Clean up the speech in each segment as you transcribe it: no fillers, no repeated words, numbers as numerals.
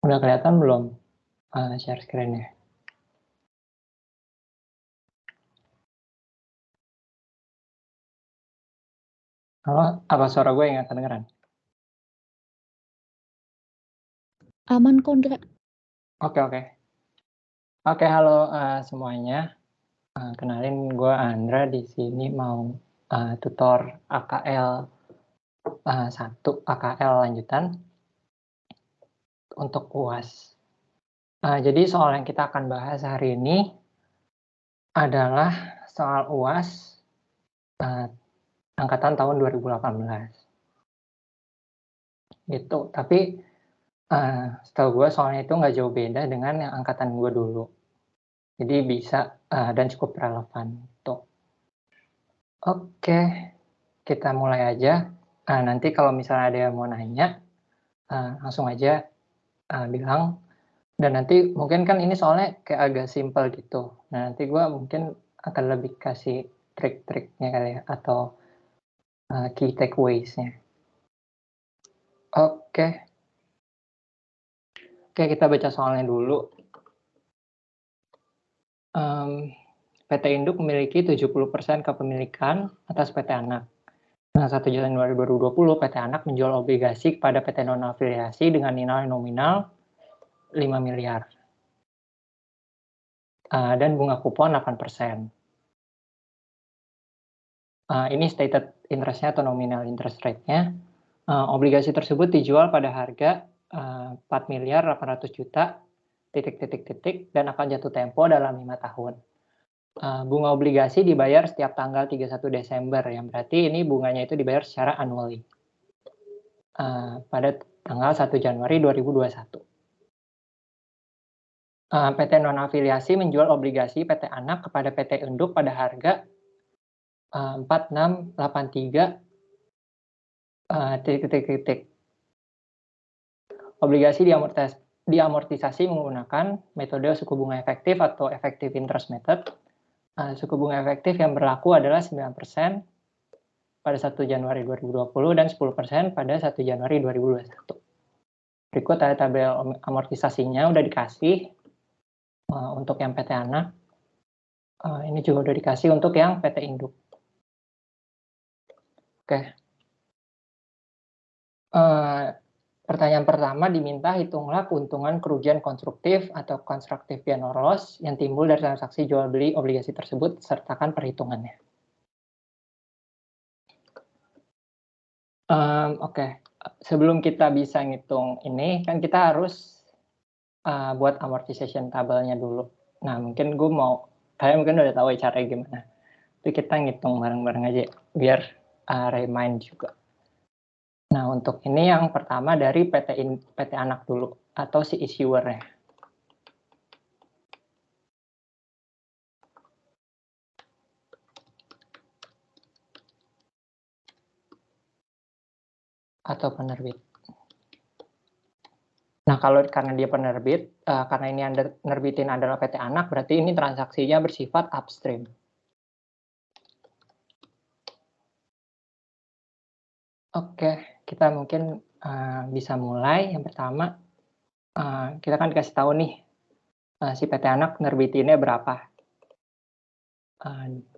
Udah kelihatan belum share screen-nya? Halo, apa suara gue nggak kedengeran? Aman kok, Ndra. Oke, halo semuanya. Kenalin, gue Andra. Di sini mau tutor AKL 1, AKL lanjutan untuk UAS. Jadi soal yang kita akan bahas hari ini adalah soal UAS angkatan tahun 2018. Gitu. Tapi setahu gue soalnya itu nggak jauh beda dengan yang angkatan gue dulu. Jadi bisa dan cukup relevan. Tuh. Oke, kita mulai aja. Nanti kalau misalnya ada yang mau nanya, langsung aja bilang. Dan nanti mungkin kan ini soalnya kayak agak simple gitu. Nah, nanti gue mungkin akan lebih kasih trik-triknya kali ya, atau key takeaways-nya. Oke, kita baca soalnya dulu. PT induk memiliki 70% kepemilikan atas PT anak. Nah, 1 Januari 2020, PT anak menjual obligasi kepada PT non-afiliasi dengan nilai nominal 5 miliar. Dan bunga kupon 8%. Ini stated interest-nya atau nominal interest rate-nya. Obligasi tersebut dijual pada harga 4 miliar 800 juta, dan akan jatuh tempo dalam 5 tahun. Bunga obligasi dibayar setiap tanggal 31 Desember, yang berarti ini bunganya itu dibayar secara annually. Pada tanggal 1 Januari 2021. PT non-afiliasi menjual obligasi PT anak kepada PT induk pada harga 4683 Obligasi diamortisasi menggunakan metode suku bunga efektif atau effective interest method. Suku bunga efektif yang berlaku adalah 9% pada 1 Januari 2020 dan 10% pada 1 Januari 2021. Berikut ada tabel amortisasinya udah dikasih untuk yang PT anak. Ini juga udah dikasih untuk yang PT induk. Oke. Pertanyaan pertama diminta hitunglah keuntungan kerugian konstruktif atau constructive gain or loss yang timbul dari transaksi jual beli obligasi tersebut, sertakan perhitungannya. Oke. Sebelum kita bisa ngitung ini, kan kita harus buat amortization tabelnya dulu. Nah, mungkin kalian mungkin udah tahu caranya gimana. Tapi kita ngitung bareng-bareng aja, biar remind juga. Nah, untuk ini yang pertama dari PT anak dulu, atau si issuer-nya. Atau penerbit. Nah, karena dia penerbit, karena ini yang nerbitin adalah PT anak, berarti ini transaksinya bersifat upstream. Oke, kita mungkin bisa mulai. Yang pertama, kita kan dikasih tahu nih, si PT anak nerbitinnya berapa.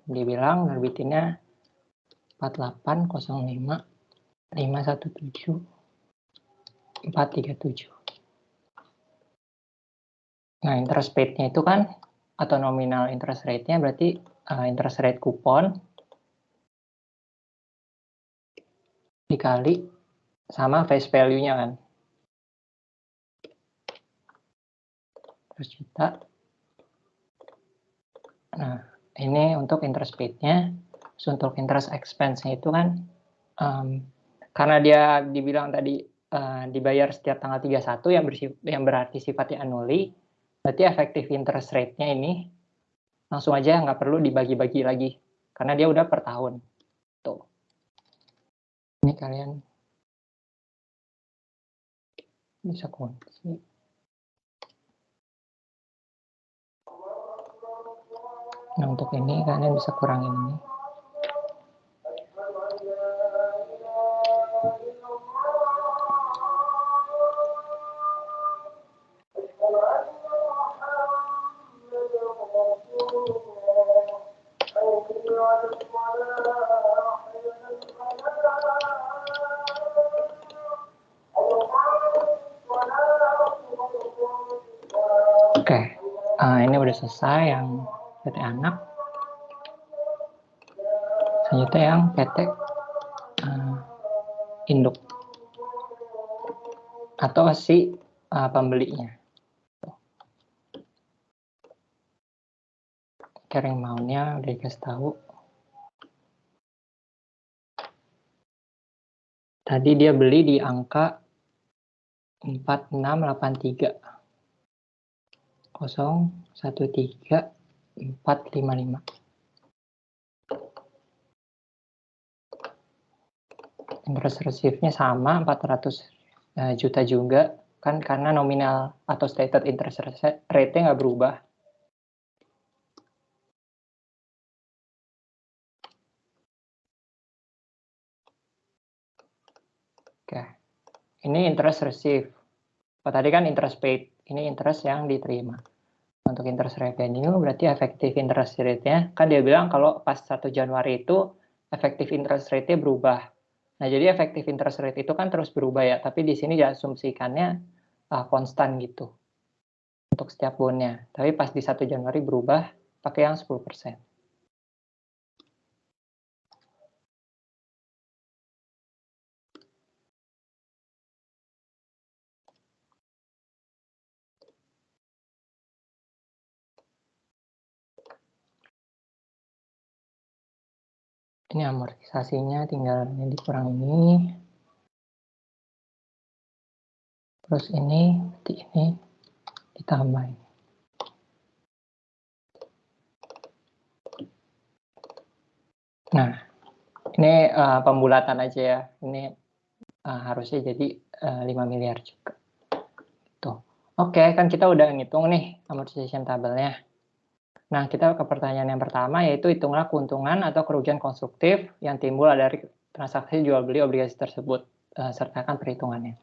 Dia bilang nerbitinnya 4805 517 437. Nah, interest paid-nya itu kan, atau nominal interest rate-nya berarti interest rate kupon dikali sama face value-nya kan. 100 juta. Nah, ini untuk interest paid-nya. Untuk interest expense-nya itu kan, karena dia dibilang tadi dibayar setiap tanggal 31 yang berarti sifatnya annually, berarti effective interest rate-nya ini langsung aja nggak perlu dibagi-bagi lagi, karena dia udah per tahun. Tuh. Ini kalian bisa kunci. Nah, untuk ini kalian bisa kurangin ini. Oke, ini udah selesai yang PT anak. Selanjutnya yang PT induk atau si pembelinya. Carrying amount-nya udah dikasih tahu. Tadi dia beli di angka 4683. 013455. Interest receive-nya sama 400 juta juga kan, karena nominal atau stated interest rate-nya nggak berubah. Oke, ini interest receive. Tadi kan interest paid, ini interest yang diterima. Untuk interest revenue berarti effective interest rate-nya, kan dia bilang kalau pas 1 Januari itu effective interest rate-nya berubah. Nah, jadi effective interest rate itu kan terus berubah ya, tapi di sini diasumsikannya konstan gitu untuk setiap bondnya. Tapi pas di 1 Januari berubah pakai yang 10%. Ini amortisasinya tinggal ini dikurang ini. Terus ini, ditambah ini. Nah, ini pembulatan aja ya. Ini harusnya jadi 5 miliar juga. Tuh. Oke, kan kita udah ngitung nih amortization tabelnya. Nah, kita ke pertanyaan yang pertama, yaitu hitunglah keuntungan atau kerugian konstruktif yang timbul dari transaksi jual beli obligasi tersebut, sertakan perhitungannya.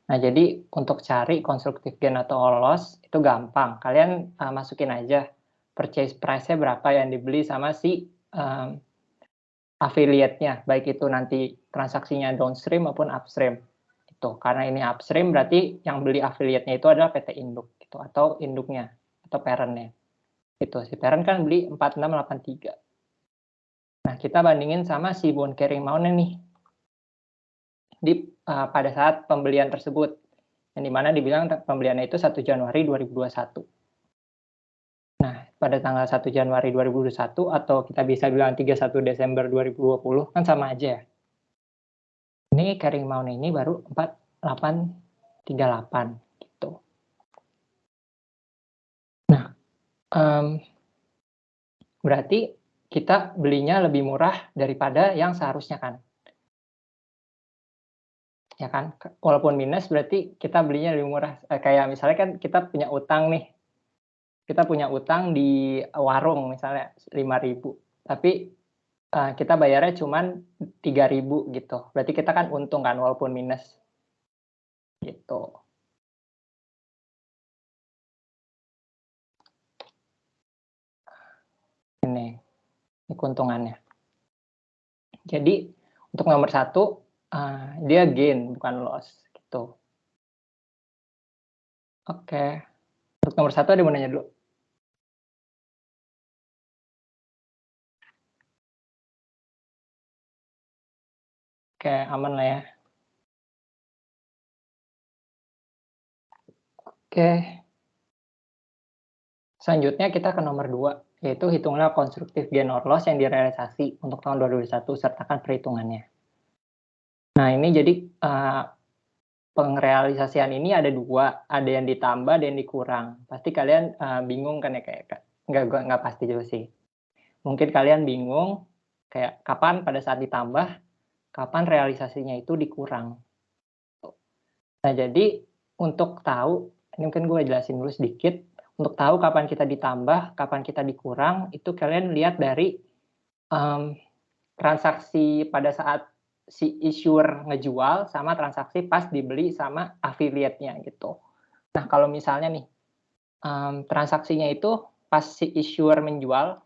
Nah, jadi untuk cari constructive gain atau loss itu gampang. Kalian masukin aja purchase price-nya berapa yang dibeli sama si affiliate-nya, baik itu nanti transaksinya downstream maupun upstream. Itu karena ini upstream berarti yang beli affiliate-nya itu adalah PT induk gitu, atau induknya atau parent-nya. Itu si parent kan beli 4683. Nah, kita bandingin sama si bond carrying amount-nya nih pada saat pembelian tersebut, yang dimana dibilang pembeliannya itu 1 Januari 2021. Nah, pada tanggal 1 Januari 2021 atau kita bisa bilang 31 Desember 2020 kan sama aja ya. Ini carrying amount ini baru 4838 gitu. Nah, berarti kita belinya lebih murah daripada yang seharusnya kan. Ya kan, walaupun minus berarti kita belinya lebih murah. Kayak misalnya kan kita punya utang nih. Kita punya utang di warung misalnya 5.000. Tapi kita bayarnya cuma 3.000 gitu. Berarti kita kan untung kan walaupun minus. Gitu. Ini keuntungannya. Jadi untuk nomor 1 dia gain bukan loss gitu. Oke. Untuk nomor 1 ada mau nanya dulu? Oke, aman lah ya. Oke. Selanjutnya kita ke nomor 2, yaitu hitunglah constructive gain or loss yang direalisasi untuk tahun 2021 sertakan perhitungannya. Nah, ini jadi pengrealisasian ini ada 2, ada yang ditambah, ada yang dikurang. Pasti kalian bingung kan ya, kayak nggak pasti juga sih. Mungkin kalian bingung kayak kapan pada saat ditambah, kapan realisasinya itu dikurang. Nah, jadi untuk tahu, ini mungkin gue jelasin dulu sedikit. Untuk tahu kapan kita ditambah, kapan kita dikurang, itu kalian lihat dari transaksi pada saat si issuer ngejual sama transaksi pas dibeli sama affiliate-nya gitu. Nah, kalau misalnya nih transaksinya itu pas si issuer menjual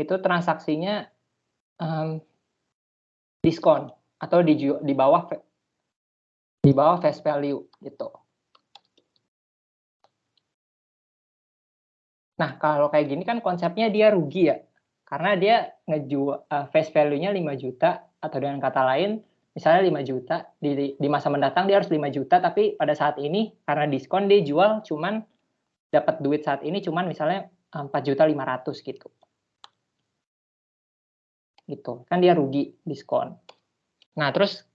itu transaksinya diskon atau di bawah face value gitu. Nah, kalau kayak gini kan konsepnya dia rugi ya, karena dia ngejual face value-nya 5 juta, atau dengan kata lain, misalnya 5 juta, di masa mendatang dia harus 5 juta, tapi pada saat ini karena diskon dia jual cuman dapat duit saat ini cuman misalnya 4.500.000 gitu. Gitu, kan dia rugi diskon. Nah, terus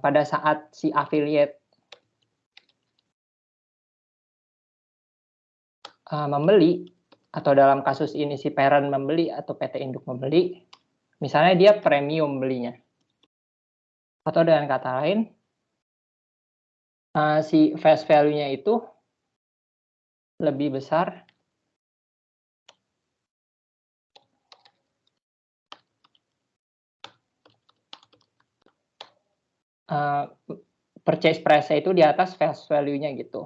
pada saat si affiliate membeli, atau dalam kasus ini si parent membeli atau PT induk membeli, misalnya dia premium belinya. Atau dengan kata lain, si face value-nya itu lebih besar purchase price-nya itu di atas face value-nya gitu.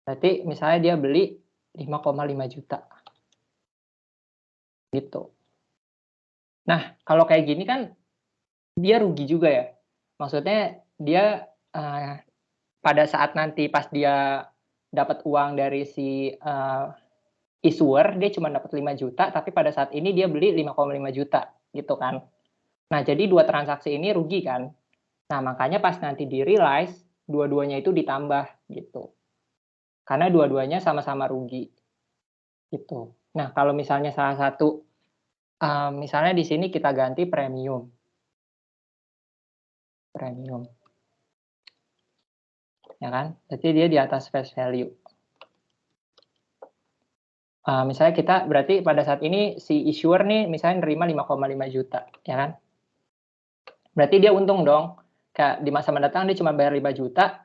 Berarti misalnya dia beli 5,5 juta. Gitu. Nah, kalau kayak gini kan dia rugi juga ya. Maksudnya dia pada saat nanti pas dia dapat uang dari si issuer, dia cuma dapat 5 juta, tapi pada saat ini dia beli 5,5 juta gitu kan. Nah, jadi dua transaksi ini rugi kan. Nah, makanya pas nanti di realize, dua-duanya itu ditambah gitu. Karena dua-duanya sama-sama rugi. Gitu. Nah, kalau misalnya salah satu, misalnya di sini kita ganti premium. Premium. Ya kan? Jadi dia di atas face value. Misalnya kita berarti pada saat ini si issuer nih misalnya nerima 5,5 juta, ya kan? Berarti dia untung dong. Kayak di masa mendatang dia cuma bayar 5 juta,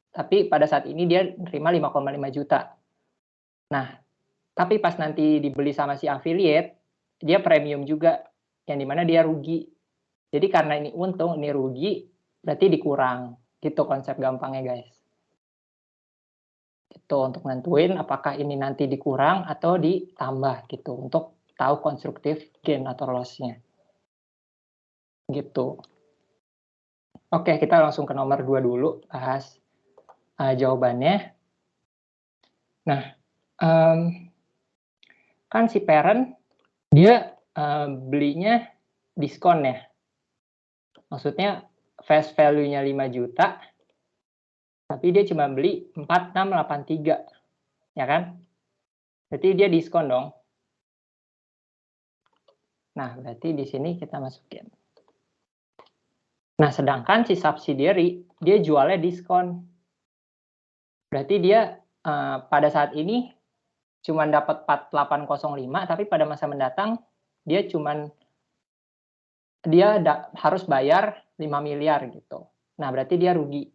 tapi pada saat ini dia nerima 5,5 juta. Nah, tapi pas nanti dibeli sama si affiliate, dia premium juga, yang dimana dia rugi. Jadi karena ini untung, ini rugi, berarti dikurang. Gitu konsep gampangnya guys. Gitu, untuk nentuin apakah ini nanti dikurang atau ditambah gitu, untuk tahu konstruktif gain atau loss-nya. Gitu. Oke, kita langsung ke nomor 2 dulu, bahas jawabannya. Nah, kan si parent, dia belinya diskon ya. Maksudnya face value-nya 5 juta, tapi dia cuma beli 4.683, ya kan? Berarti dia diskon dong. Nah, berarti di sini kita masukin. Nah, sedangkan si subsidiary, dia jualnya diskon. Berarti dia pada saat ini cuma dapat 4805, tapi pada masa mendatang dia harus bayar 5 miliar gitu. Nah, berarti dia rugi.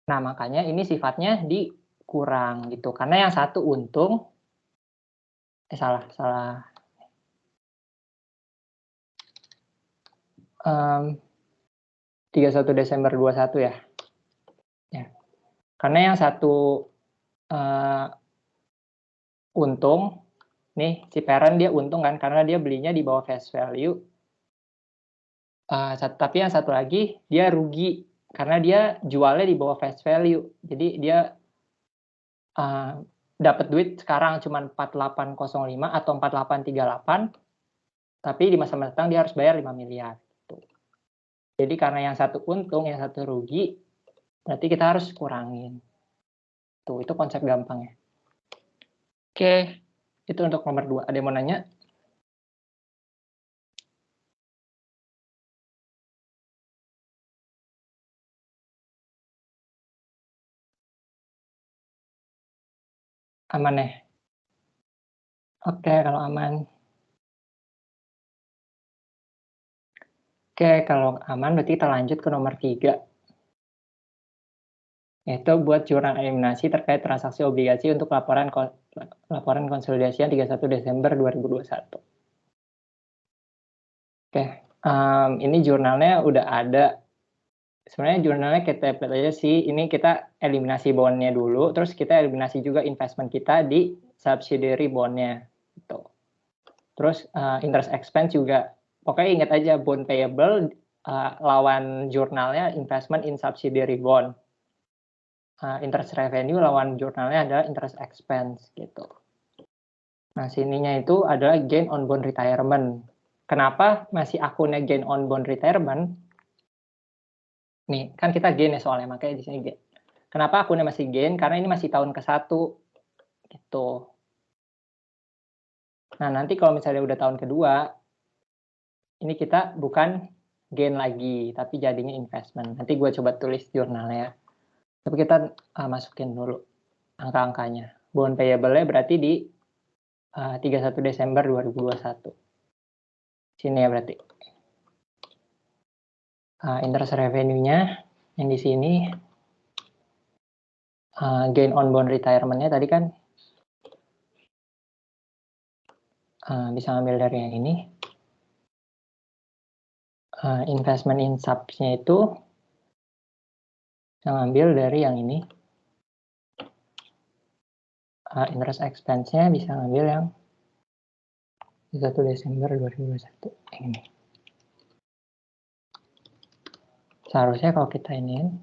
Nah, makanya ini sifatnya dikurang gitu. Karena yang satu untung, salah. 31 Desember 21 ya. Karena yang satu untung, nih si parent dia untung kan karena dia belinya di bawah face value. Tapi yang satu lagi dia rugi karena dia jualnya di bawah face value. Jadi dia dapat duit sekarang cuma 4805 atau 4838, tapi di masa mendatang dia harus bayar 5 miliar. Gitu. Jadi karena yang satu untung, yang satu rugi, berarti kita harus kurangin. Tuh, itu konsep gampangnya. Oke, itu untuk nomor 2. Ada yang mau nanya? Aman ya? Oke, kalau aman. Oke, kalau aman berarti kita lanjut ke nomor 3. Yaitu buat jurnal eliminasi terkait transaksi obligasi untuk laporan konsolidasian 31 Desember 2021. Oke, ini jurnalnya udah ada. Sebenarnya jurnalnya kita lihat aja sih, ini kita eliminasi bondnya dulu, terus kita eliminasi juga investment kita di subsidiary bondnya. Gitu. Terus interest expense juga, pokoknya ingat aja bond payable lawan jurnalnya investment in subsidiary bond. Interest revenue lawan jurnalnya adalah interest expense gitu. Nah, sininya itu adalah gain on bond retirement. Kenapa masih akunnya gain on bond retirement? Nih, kan kita gain ya soalnya, makanya di sini gain. Kenapa akunnya masih gain? Karena ini masih tahun ke-1 gitu. Nah, nanti kalau misalnya udah tahun kedua, ini kita bukan gain lagi, tapi jadinya investment. Nanti gue coba tulis jurnalnya. Tapi kita masukin dulu angka-angkanya. Bond payable-nya berarti di 31 Desember 2021. Sini ya berarti. Interest revenue-nya yang di sini. Gain on bond retirement-nya tadi kan bisa ngambil dari yang ini. Investment in subs-nya itu bisa ngambil dari yang ini. Interest expense-nya bisa ngambil yang 1 Desember 2021 yang ini. Seharusnya kalau kita iniin,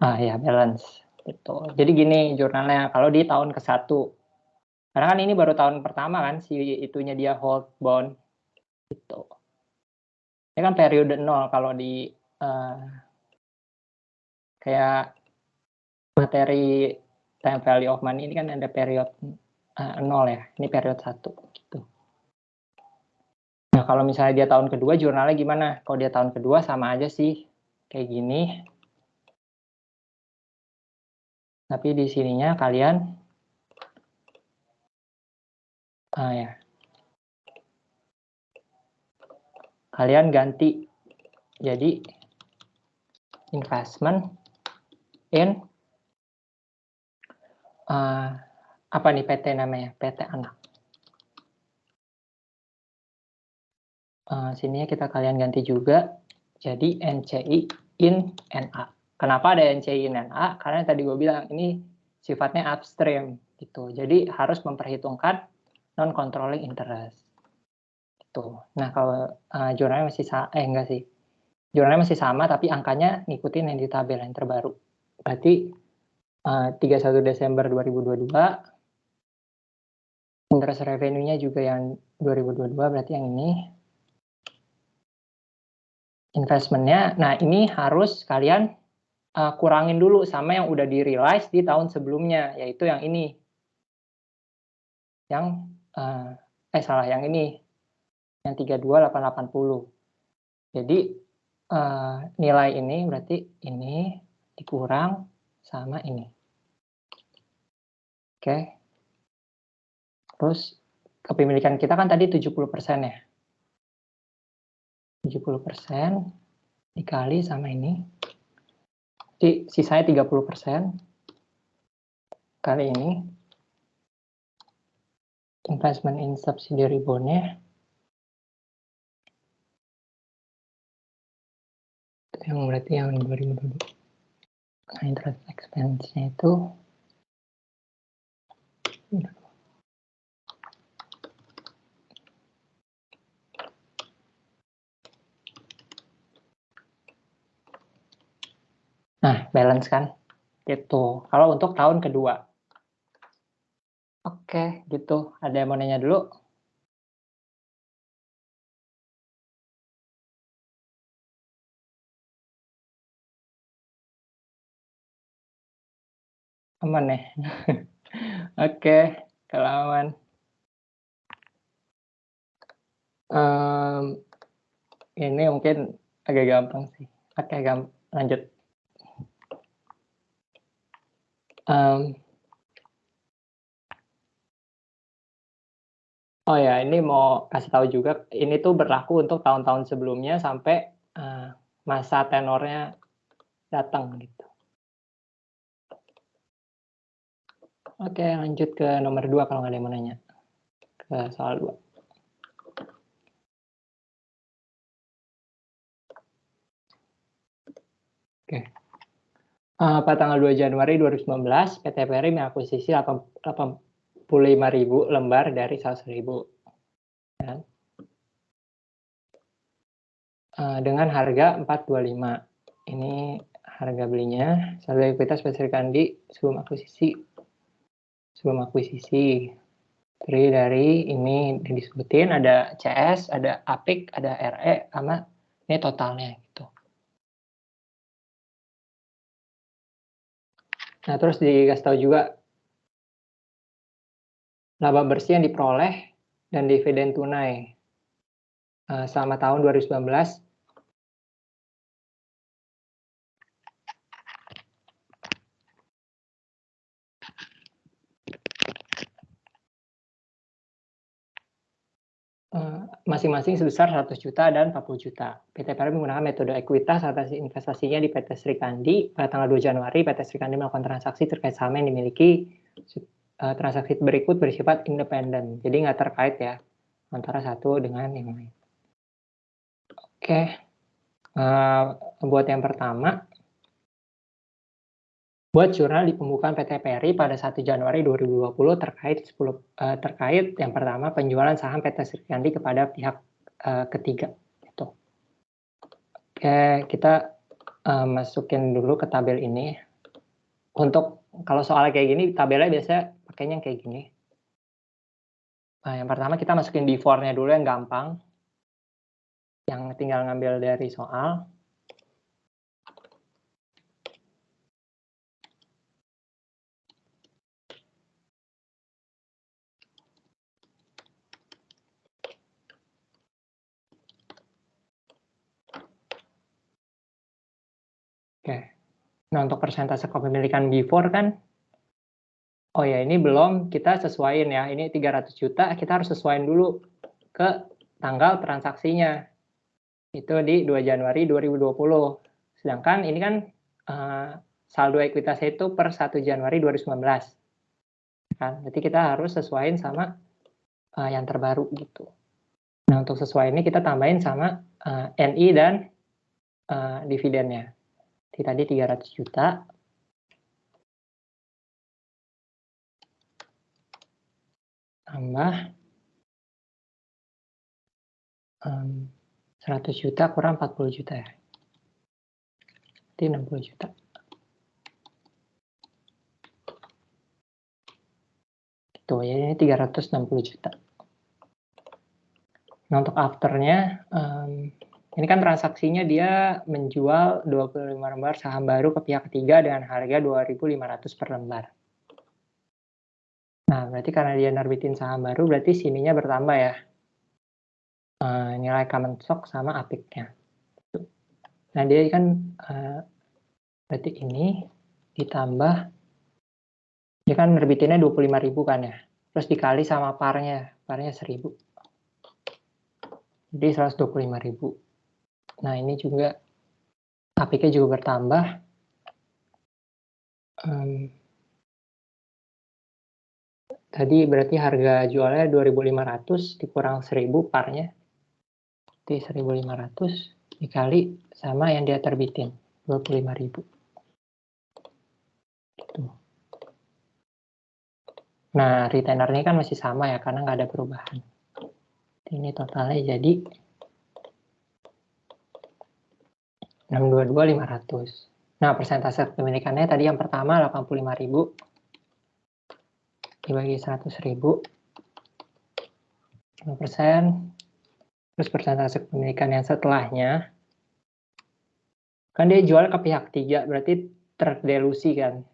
ya balance gitu. Jadi gini jurnalnya kalau di tahun ke-1, karena kan ini baru tahun pertama kan si itunya dia hold bond gitu. Ini kan periode 0 kalau di kayak materi time value of money ini kan ada period 0 ya. Ini period 1 gitu. Nah, kalau misalnya dia tahun kedua jurnalnya gimana? Kalau dia tahun kedua sama aja sih kayak gini. Tapi di sininya kalian ya. Kalian ganti jadi investment in apa nih PT namanya? PT anak. Sininya kita kalian ganti juga jadi NCI in NA. Kenapa ada NCI in NA? Karena tadi gue bilang ini sifatnya upstream gitu. Jadi harus memperhitungkan non-controlling interest. Gitu. Nah, kalau jurnalnya masih enggak sih. Jurnalnya masih sama tapi angkanya ngikutin yang di tabel yang terbaru. Berarti 31 Desember 2022 interest revenue-nya juga yang 2022 berarti yang ini. Investment-nya, nah ini harus kalian kurangin dulu sama yang udah di-realize di tahun sebelumnya, yaitu yang ini. Yang, yang ini. Yang 32.880. Jadi, nilai ini berarti ini dikurang sama ini. Oke. Terus, kepemilikan kita kan tadi 70% ya. 70% dikali sama ini. Jadi, sisanya 30% kali ini. Investment in subsidiary bond-nya yang berarti yang 2022. Nah, interest expense-nya itu nah, balance kan? Gitu. Kalau untuk tahun kedua. Oke, gitu. Ada yang mau nanya dulu? Aman ya? Oke, kalau aman. Ini mungkin agak gampang sih. Oke, lanjut. Oh ya, ini mau kasih tahu juga, ini tuh berlaku untuk tahun-tahun sebelumnya sampai masa tenornya datang gitu. Oke, lanjut ke nomor 2 kalau nggak ada yang mau nanya. Ke soal 2. Oke. Pada tanggal 2 Januari 2019, PT PRI mengakuisisi 85.000 lembar dari 100.000. Ya. Dengan harga 425. Ini harga belinya, saldo ekuitas PT Sri Kandi sebelum akuisisi. Terdiri dari ini disebutin ada CS, ada APIK, ada RE, sama ini totalnya gitu. Nah, terus dikasih tahu juga laba bersih yang diperoleh dan dividen tunai selama tahun 2019. Masing-masing sebesar 100 juta dan 40 juta. PT PRI menggunakan metode ekuitas atas investasinya di PT Sri Kandi. Pada tanggal 2 Januari, PT Sri Kandi melakukan transaksi terkait saham yang dimiliki. Transaksi berikut bersifat independen, jadi nggak terkait ya antara satu dengan yang lain. Oke, buat yang pertama, buat jurnal di pembukaan PT PRI pada 1 Januari 2020 terkait yang pertama penjualan saham PT Sri Kandi kepada pihak ketiga. Gitu. Oke, kita masukin dulu ke tabel ini. Untuk kalau soal kayak gini, tabelnya biasanya pakainya kayak gini. Nah, yang pertama kita masukin before-nya dulu yang gampang. Yang tinggal ngambil dari soal. Oke. Nah, untuk persentase kepemilikan before kan, oh ya ini belum kita sesuaiin ya. Ini 300 juta, kita harus sesuaiin dulu ke tanggal transaksinya. Itu di 2 Januari 2020. Sedangkan ini kan saldo ekuitasnya itu per 1 Januari 2019. Kan? Berarti kita harus sesuaiin sama yang terbaru gitu. Nah, untuk sesuai ini kita tambahin sama NI dan dividennya. Tadi 300 juta. Tambah 100 juta kurang 40 juta ya. Berarti 60 juta. Gitu ya, ini 360 juta. Nah, untuk afternya, ini kan transaksinya dia menjual 25 lembar saham baru ke pihak ketiga dengan harga 2.500 per lembar. Nah, berarti karena dia nerbitin saham baru, berarti sininya bertambah ya. Nilai common stock sama APIK-nya. Nah, dia kan berarti ini ditambah, dia kan nerbitinnya 25.000 kan ya. Terus dikali sama parnya 1.000. Jadi 125.000. Nah, ini juga APIK-nya juga bertambah. Tadi berarti harga jualnya 2.500 dikurang 1.000 parnya. Jadi 1.500 dikali sama yang dia terbitin, 25.000. Gitu. Nah, retainernya kan masih sama ya, karena nggak ada perubahan. Ini totalnya jadi 622.500. Nah, persentase kepemilikannya tadi yang pertama 85.000 dibagi 100.000, 5%. Terus persentase kepemilikan yang setelahnya, kan dia jual ke pihak ketiga, berarti terdelusi kan.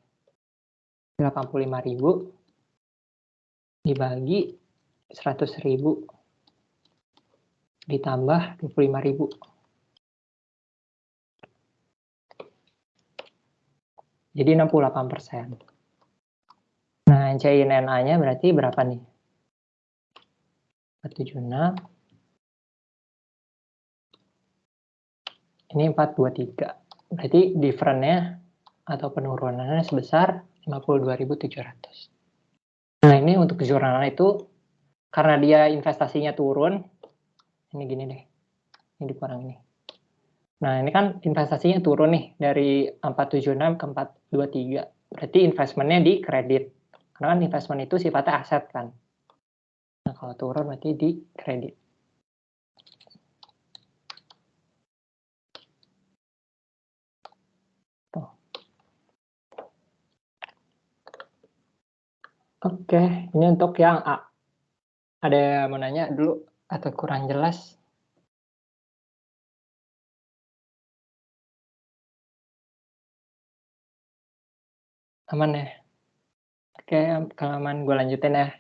85.000 dibagi 100.000 ditambah 25.000. Jadi 68%. Nah, CINNA-nya berarti berapa nih? 476. Ini 423. Berarti difference-nya atau penurunannya sebesar 52.700. Nah, ini untuk jurnal itu karena dia investasinya turun, ini gini deh. Ini dikurang ini. Nah, ini kan investasinya turun nih dari 476 ke 423. Berarti investmentnya di kredit. Karena kan investment itu sifatnya aset kan. Nah, kalau turun berarti di kredit. Tuh. Oke, ini untuk yang A. Ada yang mau nanya dulu atau kurang jelas? Aman ya? Oke, kalau aman gue lanjutin ya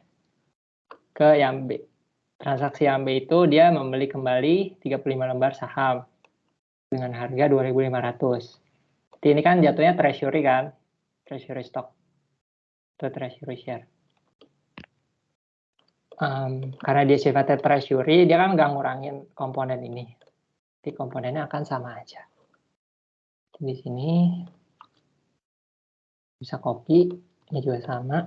ke yang B. Transaksi yang B itu dia membeli kembali 35 lembar saham dengan harga 2.500. Jadi ini kan jatuhnya treasury kan? Treasury stock atau treasury share. Karena dia sifatnya treasury, dia kan nggak ngurangin komponen ini. Jadi komponennya akan sama aja. Di sini bisa copy, ini juga sama.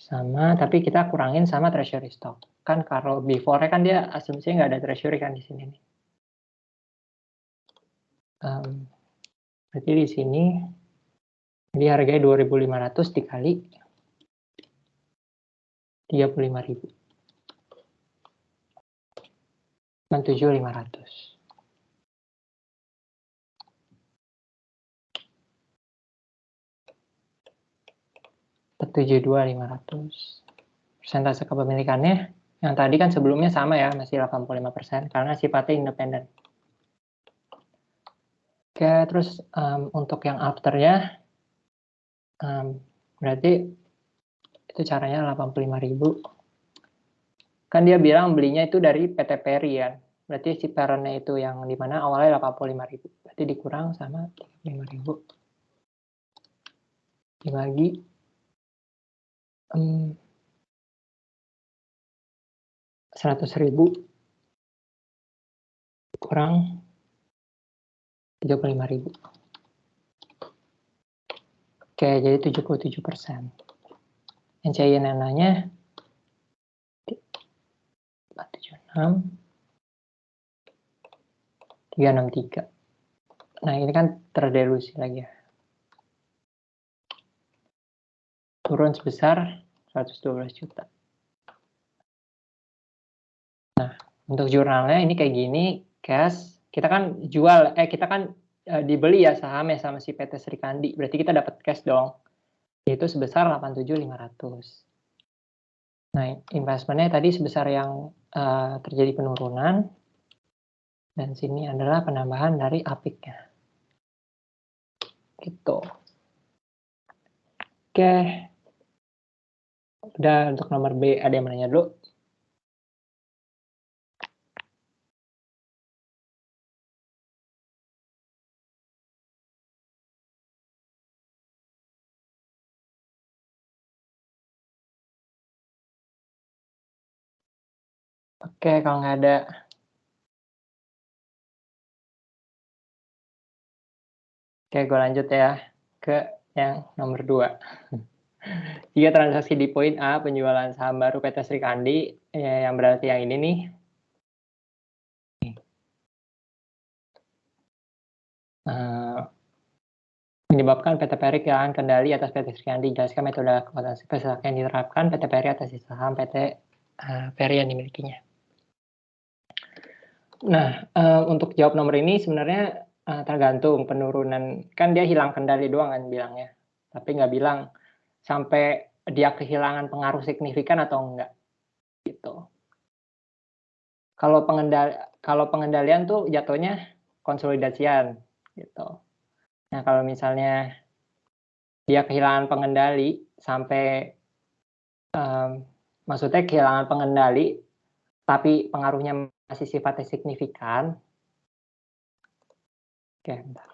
Sama, tapi kita kurangin sama treasury stock. Kan kalau before-nya kan dia asumsinya nggak ada treasury kan di sini nih. Berarti di sini dia harganya 2.500 dikali 35.000. 7.500. 72.500. Persentase kepemilikannya yang tadi kan sebelumnya sama ya, masih 85% karena sifatnya independen. Oke, terus untuk yang afternya berarti itu caranya 85.000. Kan dia bilang belinya itu dari PT Peri ya. Berarti si parentnya itu yang dimana awalnya 85.000. Berarti dikurang sama 35.000. Dibagi 100.000 kurang 35.000. Oke, jadi 77%. Yang CINN-nya 476 363. Nah, ini kan terdelusi lagi ya. Turun sebesar 112 juta. Nah, untuk jurnalnya ini kayak gini, cash. Kita kan jual, kita kan dibeli ya sahamnya sama si PT Sri Kandi. Berarti kita dapat cash dong. Itu sebesar 87.500. Nah, investmentnya tadi sebesar yang terjadi penurunan. Dan sini adalah penambahan dari apiknya. Gitu. Oke. Udah untuk nomor B, ada yang menanya dulu? Oke, kalau nggak ada. Oke, gue lanjut ya ke yang nomor 2. Jika transaksi di poin A, penjualan saham baru PT Sri Kandi, yang berarti yang ini nih. Menyebabkan PT Peri kehilangan kendali atas PT Sri Kandi. Jelaskan metode akumulasi pesawat yang diterapkan PT Peri atas saham PT Peri yang dimilikinya. Nah, untuk jawab nomor ini sebenarnya tergantung penurunan. Kan dia hilang kendali doang kan bilangnya. Tapi nggak bilang sampai dia kehilangan pengaruh signifikan atau enggak. Gitu. Kalau pengendalian tuh jatuhnya konsolidasian. Gitu. Nah, kalau misalnya dia kehilangan pengendali sampai maksudnya kehilangan pengendali tapi pengaruhnya masih sifatnya signifikan. Oke, bentar.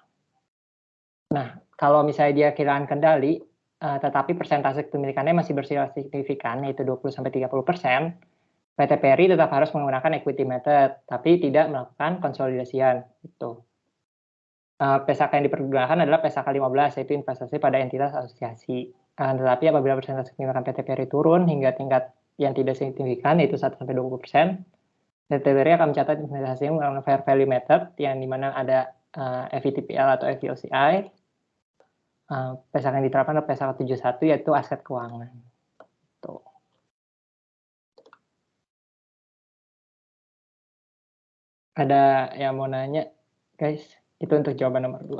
Nah, kalau misalnya dia kehilangan kendali tetapi persentase kepemilikannya masih bersifat signifikan yaitu 20-30%, PT Peri tetap harus menggunakan equity method tapi tidak melakukan konsolidasian itu. PSAK yang dipergunakan adalah PSAK 15 yaitu investasi pada entitas asosiasi. Tetapi apabila persentase kepemilikan PT Peri turun hingga tingkat yang tidak signifikan yaitu 1-20%, PT Peri akan mencatat investasi menggunakan fair value method yang dimana ada FVTPL atau FVOCI. PSAK yang diterapkan adalah PSAK 71 yaitu aset keuangan. Tuh. Ada yang mau nanya, guys? Itu untuk jawaban nomor 2.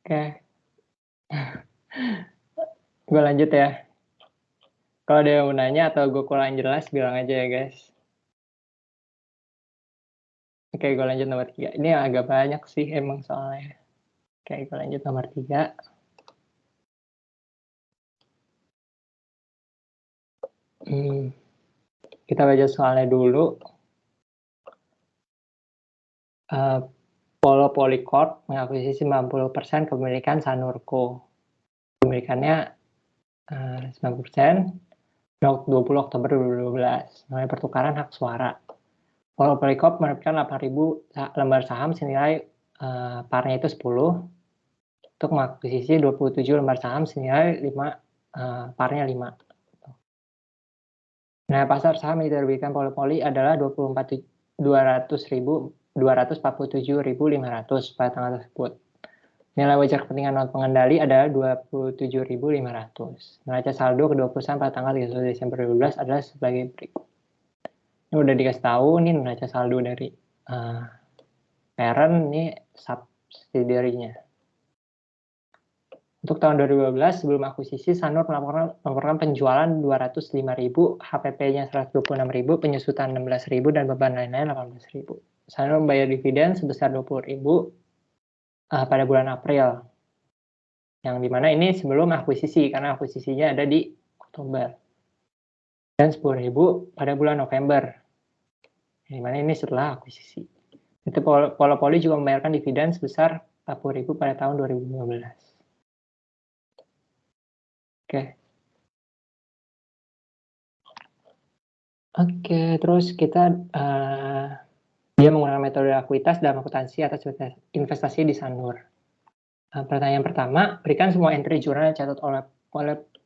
Oke. Gue lanjut ya. Kalau ada yang mau nanya atau gue kurang jelas, bilang aja ya guys. Oke, gue lanjut nomor 3. Ini agak banyak sih emang soalnya. Oke, gue lanjut nomor 3. Kita baca soalnya dulu. Polo Polycorp mengakuisisi 90% kepemilikan Sanurco. Kepemilikannya 90%, 20 Oktober 2012. Melalui pertukaran hak suara. Polo Polycorp menerbitkan 8.000 lembar saham senilai parnya itu 10 untuk mengakuisisi 27 lembar saham senilai 5 parnya 5. Nah, pasar saham yang diterbitkan Polo Poly adalah 247.500 pada tanggal tersebut. Nilai wajar kepentingan non pengendali adalah 27.500. Neraca saldo kedua perusahaan pada tanggal 31 Desember 2012 adalah sebagai berikut. Ini udah dikasih tahu nih neraca saldo dari parent, ini subsidiary-nya. Untuk tahun 2012, sebelum akuisisi, Sanur melaporkan penjualan 205.000, HPP-nya 126.000, penyusutan 16.000, dan beban lain-lain 18.000. Sanur membayar dividen sebesar 20.000 pada bulan April. Yang dimana ini sebelum akuisisi, karena akuisisinya ada di Oktober. Dan 10.000 pada bulan November. Yang dimana ini setelah akuisisi. Itu Polo Poly juga membayarkan dividen sebesar 40.000 pada tahun 2015. Oke, terus kita dia menggunakan metode ekuitas dalam akuntansi atas investasi di Sanur. Pertanyaan pertama, berikan semua entry jurnal yang dicatat oleh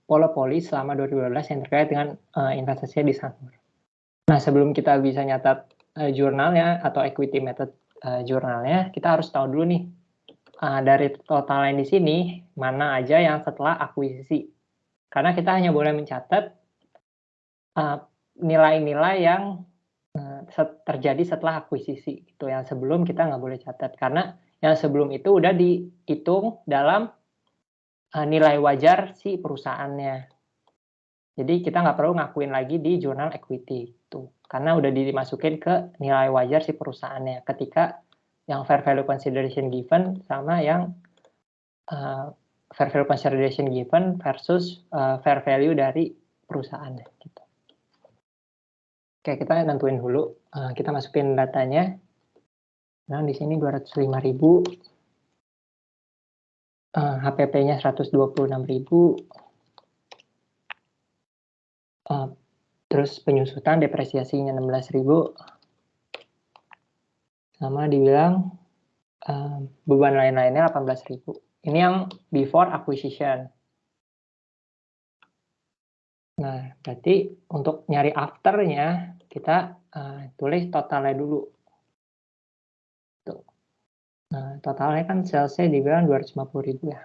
Polo Poly selama 2012 yang terkait dengan investasi di Sanur. Nah, sebelum kita bisa nyatat jurnalnya atau equity method jurnalnya, kita harus tahu dulu nih dari total yang di sini mana aja yang setelah akuisisi. Karena kita hanya boleh mencatat nilai-nilai yang terjadi setelah akuisisi. Itu yang sebelum kita nggak boleh catat. Karena yang sebelum itu udah dihitung dalam nilai wajar si perusahaannya. Jadi kita nggak perlu ngakuin lagi di jurnal equity. Itu. Karena udah dimasukin ke nilai wajar si perusahaannya. Ketika yang fair value consideration given sama yang fair value consideration given versus fair value dari perusahaannya. Gitu. Oke, kita nentuin dulu. Kita masukin datanya. Nah, di sini 205.000. HPP-nya 126.000. Terus penyusutan depresiasinya 16.000. Sama dibilang beban lain-lainnya 18.000. Ini yang before acquisition. Nah, berarti untuk nyari after-nya kita tulis totalnya dulu. Tuh. Nah, totalnya kan sales-nya dibilang 250.000 ya.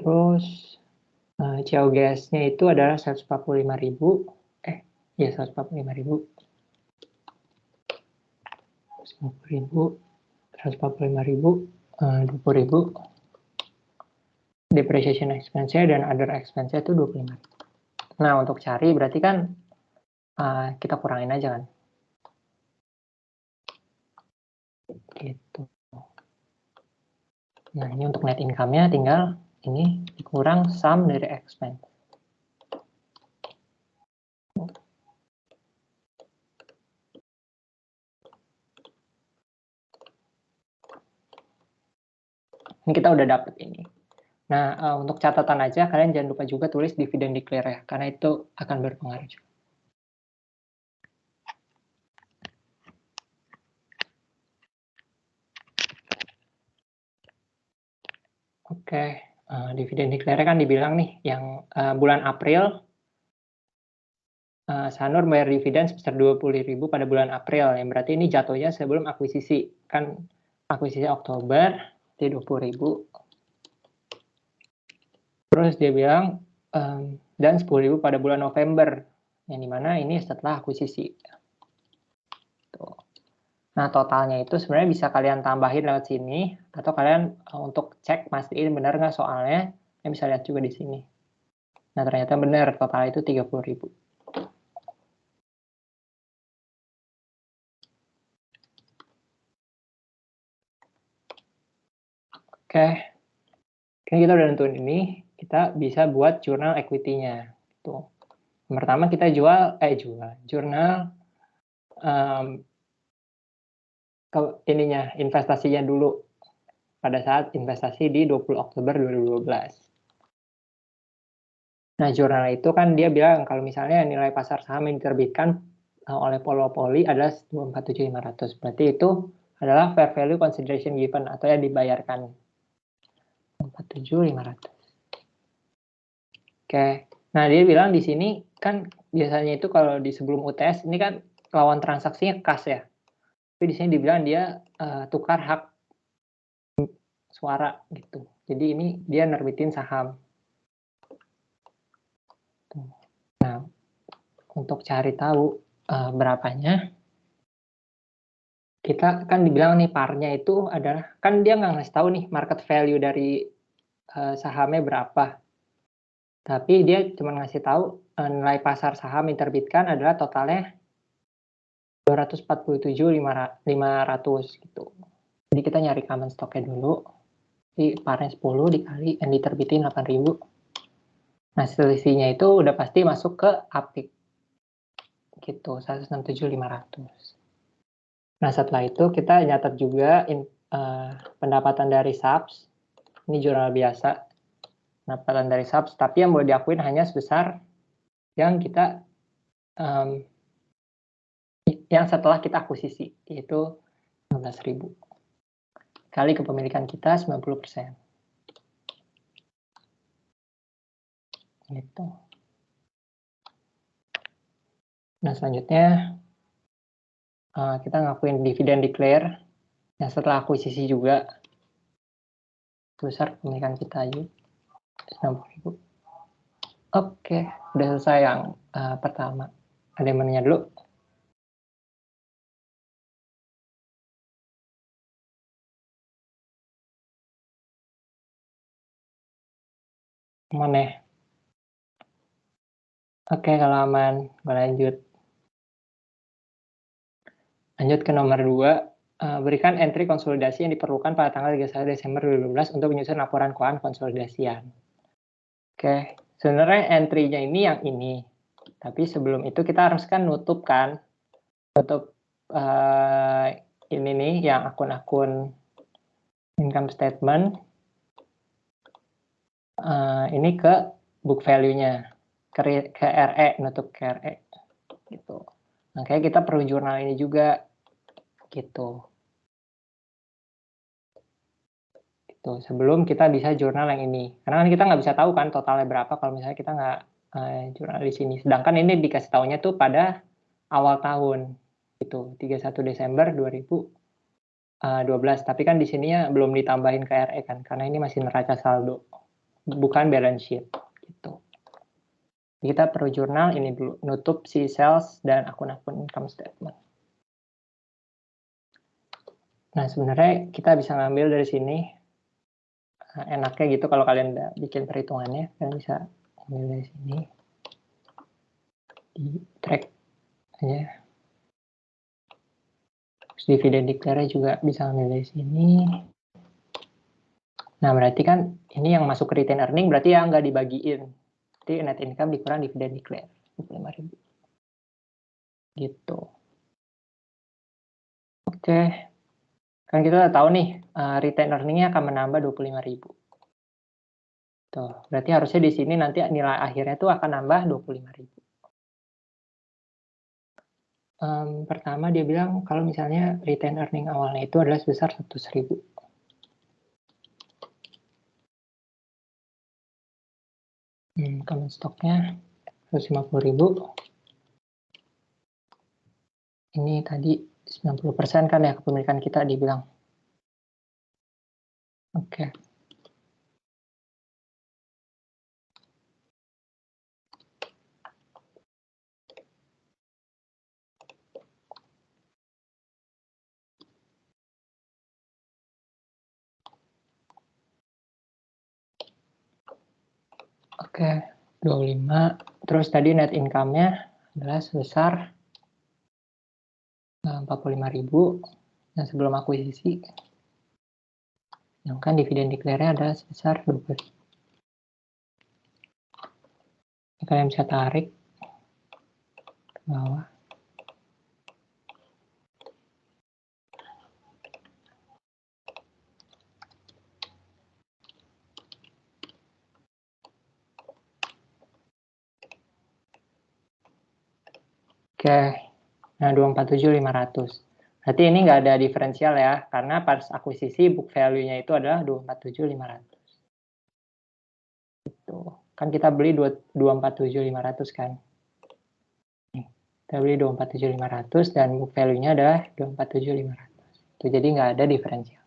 Terus COGS-nya itu adalah 145.000. Ya 145.000. 145.000, 20.000. Depreciation expense-nya dan other expense-nya itu 25. Nah, untuk cari berarti kan kita kurangin aja kan. Gitu. Nah, ini untuk net income-nya tinggal ini dikurang sum dari expense. Ini kita udah dapet ini. Nah, untuk catatan aja, kalian jangan lupa juga tulis dividend declare ya, karena itu akan berpengaruh juga. Oke, dividend declare kan dibilang nih, yang bulan April, Sanur bayar dividen sebesar 20.000 pada bulan April, yang berarti ini jatuhnya sebelum akuisisi. Kan akuisisi Oktober, jadi 20.000. Terus dia bilang, dan 10.000 pada bulan November, yang dimana ini setelah akuisisi. Tuh. Nah, totalnya itu sebenarnya bisa kalian tambahin lewat sini, atau kalian untuk cek mastiin benar nggak soalnya, kalian bisa lihat juga di sini. Nah, ternyata benar, total itu 30.000. Oke, kan kita udah nentuin ini, kita bisa buat jurnal equity-nya. Tuh. Yang pertama kita jurnal investasinya dulu pada saat investasi di 20 Oktober 2012. Nah, jurnal itu kan dia bilang kalau misalnya nilai pasar saham yang diterbitkan oleh Polopoli adalah 247.500. Berarti itu adalah fair value consideration given atau yang dibayarkan. 247.500. Oke. Nah, dia bilang di sini kan biasanya itu kalau di sebelum UTS ini kan lawan transaksinya kas ya. Tapi di sini dibilang dia tukar hak suara gitu. Jadi ini dia nerbitin saham. Nah, untuk cari tahu berapanya, kita kan dibilang nih parnya itu adalah, kan dia nggak ngasih tahu nih market value dari sahamnya berapa. Tapi dia cuma ngasih tahu nilai pasar saham yang diterbitkan adalah totalnya 247.500 gitu. Jadi kita nyari common stock-nya dulu. Di parnya 10 dikali yang diterbitin 8.000. Nah, selisihnya itu udah pasti masuk ke APIK. Gitu, 167.500. Nah, setelah itu kita nyatet juga pendapatan dari subs. Ini jurnal biasa. Pendapatan dari subs, tapi yang boleh diakuin hanya sebesar yang kita yang setelah kita akuisisi, yaitu 15.000. Kali kepemilikan kita 90%. Gitu. Nah, selanjutnya kita ngakuin dividen declare yang setelah akuisisi juga sebesar kepemilikan kita aja 60.000. Oke, udah selesai yang pertama. Ada yang mau nanya dulu? Aman ya? Oke, kalau aman, gue lanjut. Lanjut ke nomor 2. Berikan entry konsolidasi yang diperlukan pada tanggal 31 Desember 2012 untuk menyusun laporan keuangan konsolidasian. Oke, sebenarnya entry-nya ini yang ini. Tapi sebelum itu kita harus kan nutup kan. Nutup ini nih yang akun-akun income statement. Ini ke book value-nya. Ke RE, nutup ke RE. Gitu. Makanya kita perlu jurnal ini juga. Gitu. Sebelum kita bisa jurnal yang ini. Karena kan kita nggak bisa tahu kan totalnya berapa kalau misalnya kita nggak jurnal di sini. Sedangkan ini dikasih taunya tuh pada awal tahun. Gitu, 31 Desember 2012. Tapi kan di sininya belum ditambahin KRE kan, karena ini masih neraca saldo. Bukan balance sheet. Gitu. Jadi kita perlu jurnal ini dulu. Nutup si sales dan akun-akun income statement. Nah, sebenarnya kita bisa ngambil dari sini. Enaknya gitu kalau kalian udah bikin perhitungannya, kalian bisa ambil dari sini, di track aja. Terus dividen declare juga bisa ambil dari sini. Nah, berarti kan ini yang masuk ke retain earning berarti ya nggak dibagiin. Jadi net income dikurang dividen declare 25.000. Gitu. Oke. Kan kita udah tahu nih retain earningnya akan menambah 25.000. Tuh, berarti harusnya di sini nanti nilai akhirnya tuh akan nambah 25.000. Pertama dia bilang kalau misalnya retain earning awalnya itu adalah sebesar 100.000. Common stock-nya 150.000. Ini tadi 90% kan ya kepemilikan kita dibilang. Oke. Oke, 25. Terus tadi net income-nya adalah sebesar 45.000 yang sebelum akuisisi. Sedangkan dividen declare-nya adalah sebesar 20.000. Kalian bisa tarik ke bawah. Oke, nah 247.500. Berarti ini nggak ada diferensial ya, karena pas akuisisi book value-nya itu adalah 247.500. Gitu. Kan kita beli 247.500 kan. Kita beli 247.500 dan book value-nya adalah 247.500. Itu jadi nggak ada diferensial.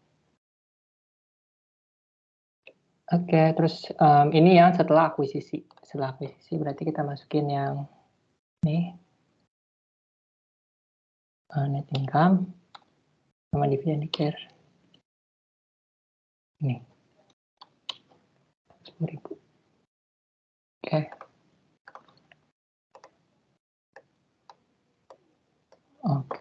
Oke, terus ini yang setelah akuisisi. Setelah akuisisi berarti kita masukin yang ini. Net income sama dividen declare. Ini. 10.000. Oke. Oke.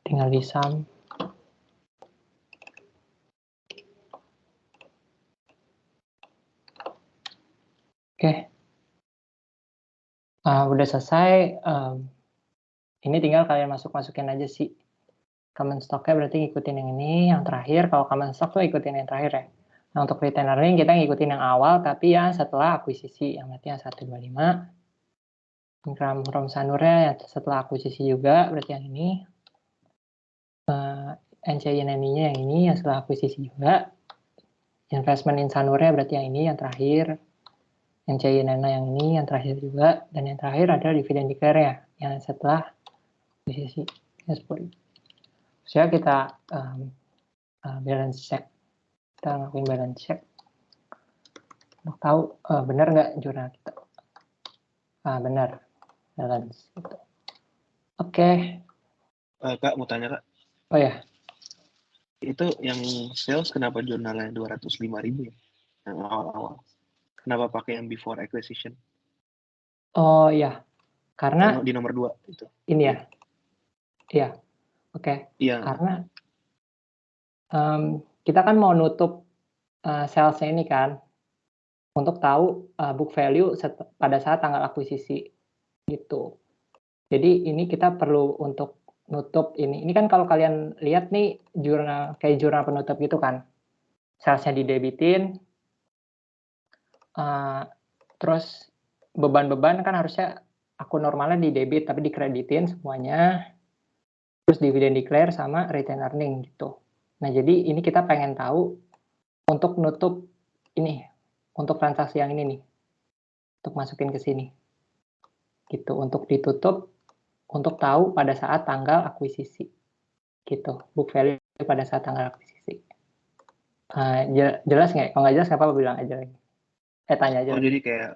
Tinggal di sum. Oke. Udah selesai. Ini tinggal kalian masukin aja sih. Common stock-nya berarti ngikutin yang ini. Yang terakhir, kalau common stock tuh ikutin yang terakhir ya. Nah, untuk return earning kita ngikutin yang awal, tapi yang setelah akuisisi. Yang berarti yang 125. Income from Sanurnya yang setelah akuisisi juga, berarti yang ini. NCI-nya yang ini, yang setelah akuisisi juga. Investment in Sanurnya berarti yang ini, yang terakhir. NCI-nya yang ini, yang terakhir juga. Dan yang terakhir adalah dividen declare-nya, yang setelah akuisisi. Yang 10.000. Saya kita balance check. Kita ngelakuin balance check. Untuk tahu benar nggak jurnal kita. Benar. Balance. Gitu. Oke. Kak, mau tanya Kak. Oh ya. Itu yang sales kenapa jurnalnya 205.000 ya? Yang awal-awal. Kenapa pakai yang before acquisition? Oh ya. Karena di nomor 2 itu. Ini ya. Iya. Oke. Iya. Karena kita kan mau nutup sales-nya ini kan untuk tahu book value pada saat tanggal akuisisi gitu. Jadi ini kita perlu untuk nutup ini. Ini kan kalau kalian lihat nih kayak jurnal penutup gitu kan. Salesnya didebitin, terus beban-beban kan harusnya akun normalnya di debit tapi dikreditin semuanya. Terus dividen declare sama return earning gitu. Nah jadi ini kita pengen tahu untuk nutup ini, untuk transaksi yang ini nih, untuk masukin ke sini. Gitu, untuk ditutup, untuk tahu pada saat tanggal akuisisi. Gitu, book value pada saat tanggal akuisisi. Jelas nggak? Kalau nggak jelas nggak apa-apa bilang aja lagi. Tanya aja. Oh jadi kayak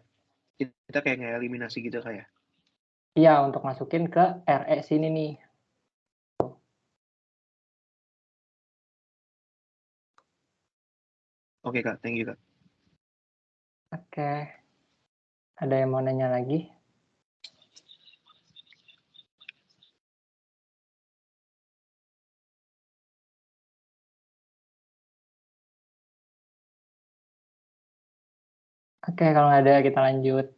kita kayak nge-eliminasi gitu kayak? Iya, untuk masukin ke RE sini nih. Oke Kak, thank you Kak. Oke. Ada yang mau nanya lagi? Oke, kalau nggak ada kita lanjut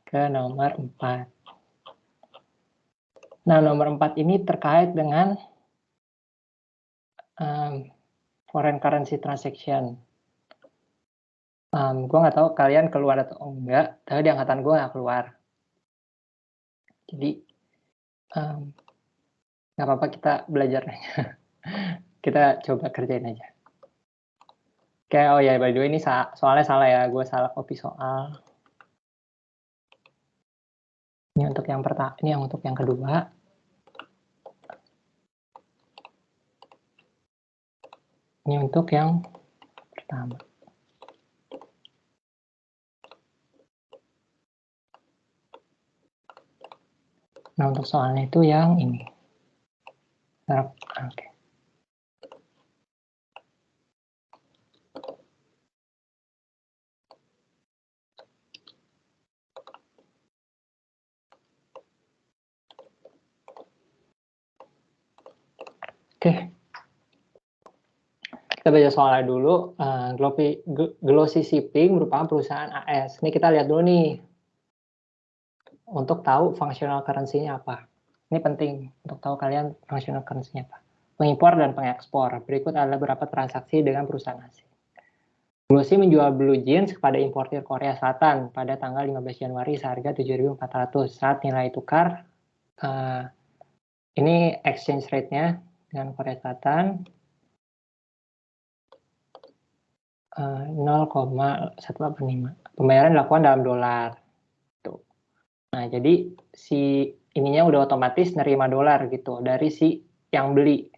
ke nomor 4. Nah, nomor 4 ini terkait dengan foreign currency transaction. Gue nggak tahu kalian keluar atau enggak, tapi di angkatan gue nggak keluar. Jadi, nggak apa-apa kita belajar. Kita coba kerjain aja. Oke, oh ya, by the way ini soalnya salah ya, gue salah copy soal. Ini untuk yang pertama, ini yang untuk yang kedua. Ini untuk yang pertama. Nah, untuk soalnya itu yang ini. Oke. Oke. Kita baca soalnya dulu. Glossy Shipping merupakan perusahaan AS. Ini kita lihat dulu nih. Untuk tahu functional currency-nya apa. Ini penting untuk tahu kalian functional currency-nya apa. Pengimpor dan pengekspor. Berikut adalah beberapa transaksi dengan perusahaan asing. Glossy menjual blue jeans kepada importir Korea Selatan pada tanggal 15 Januari seharga 7.400 saat nilai tukar ini exchange rate-nya dengan Korea Selatan 0,185. Pembayaran dilakukan dalam dolar. Tuh. Nah, jadi si ininya udah otomatis nerima dolar gitu dari si yang beli.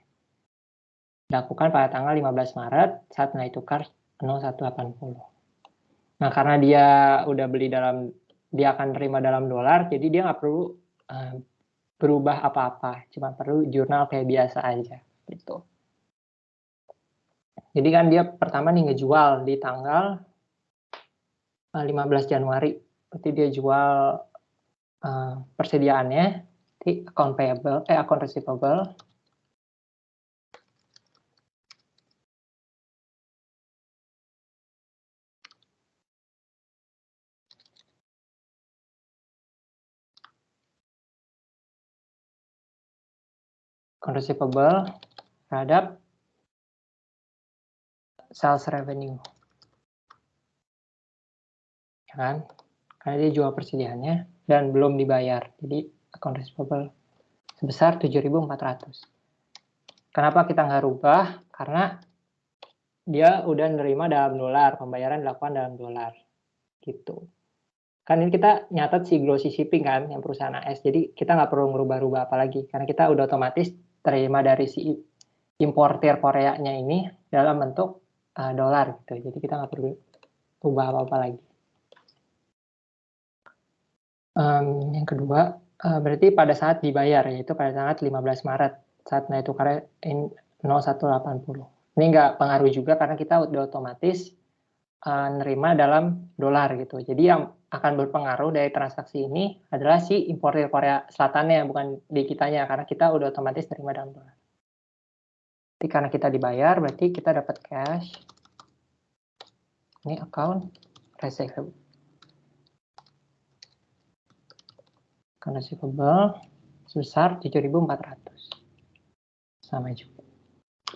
Dilakukan pada tanggal 15 Maret saat nilai tukar 0,180. Nah, karena dia udah beli dia akan nerima dalam dolar, jadi dia nggak perlu berubah apa-apa, cuma perlu jurnal kayak biasa aja gitu. Jadi kan dia pertama nih ngejual di tanggal 15 Januari, berarti dia jual persediaannya di account receivable. Account receivable terhadap sales revenue. Ya kan? Karena dia jual persediaannya dan belum dibayar. Jadi account receivable sebesar 7.400. Kenapa kita nggak rubah? Karena dia udah nerima dalam dolar, pembayaran dilakukan dalam dolar. Gitu. Kan ini kita nyatat si Glossy Shipping kan, yang perusahaan AS. Jadi kita nggak perlu ngerubah-rubah apa lagi. Karena kita udah otomatis terima dari si importir Koreanya ini dalam bentuk dolar gitu. Jadi kita nggak perlu ubah apa-apa lagi. Yang kedua, berarti pada saat dibayar, yaitu pada tanggal 15 Maret, saat nilai tukarnya 0,180. Ini nggak pengaruh juga karena kita udah otomatis nerima dalam dolar gitu. Jadi yang akan berpengaruh dari transaksi ini adalah si importir Korea Selatannya, bukan di kitanya, karena kita udah otomatis nerima dalam dolar. Jadi karena kita dibayar, berarti kita dapat cash. Ini account receivable. Account receivable sebesar 7.400. Sama juga.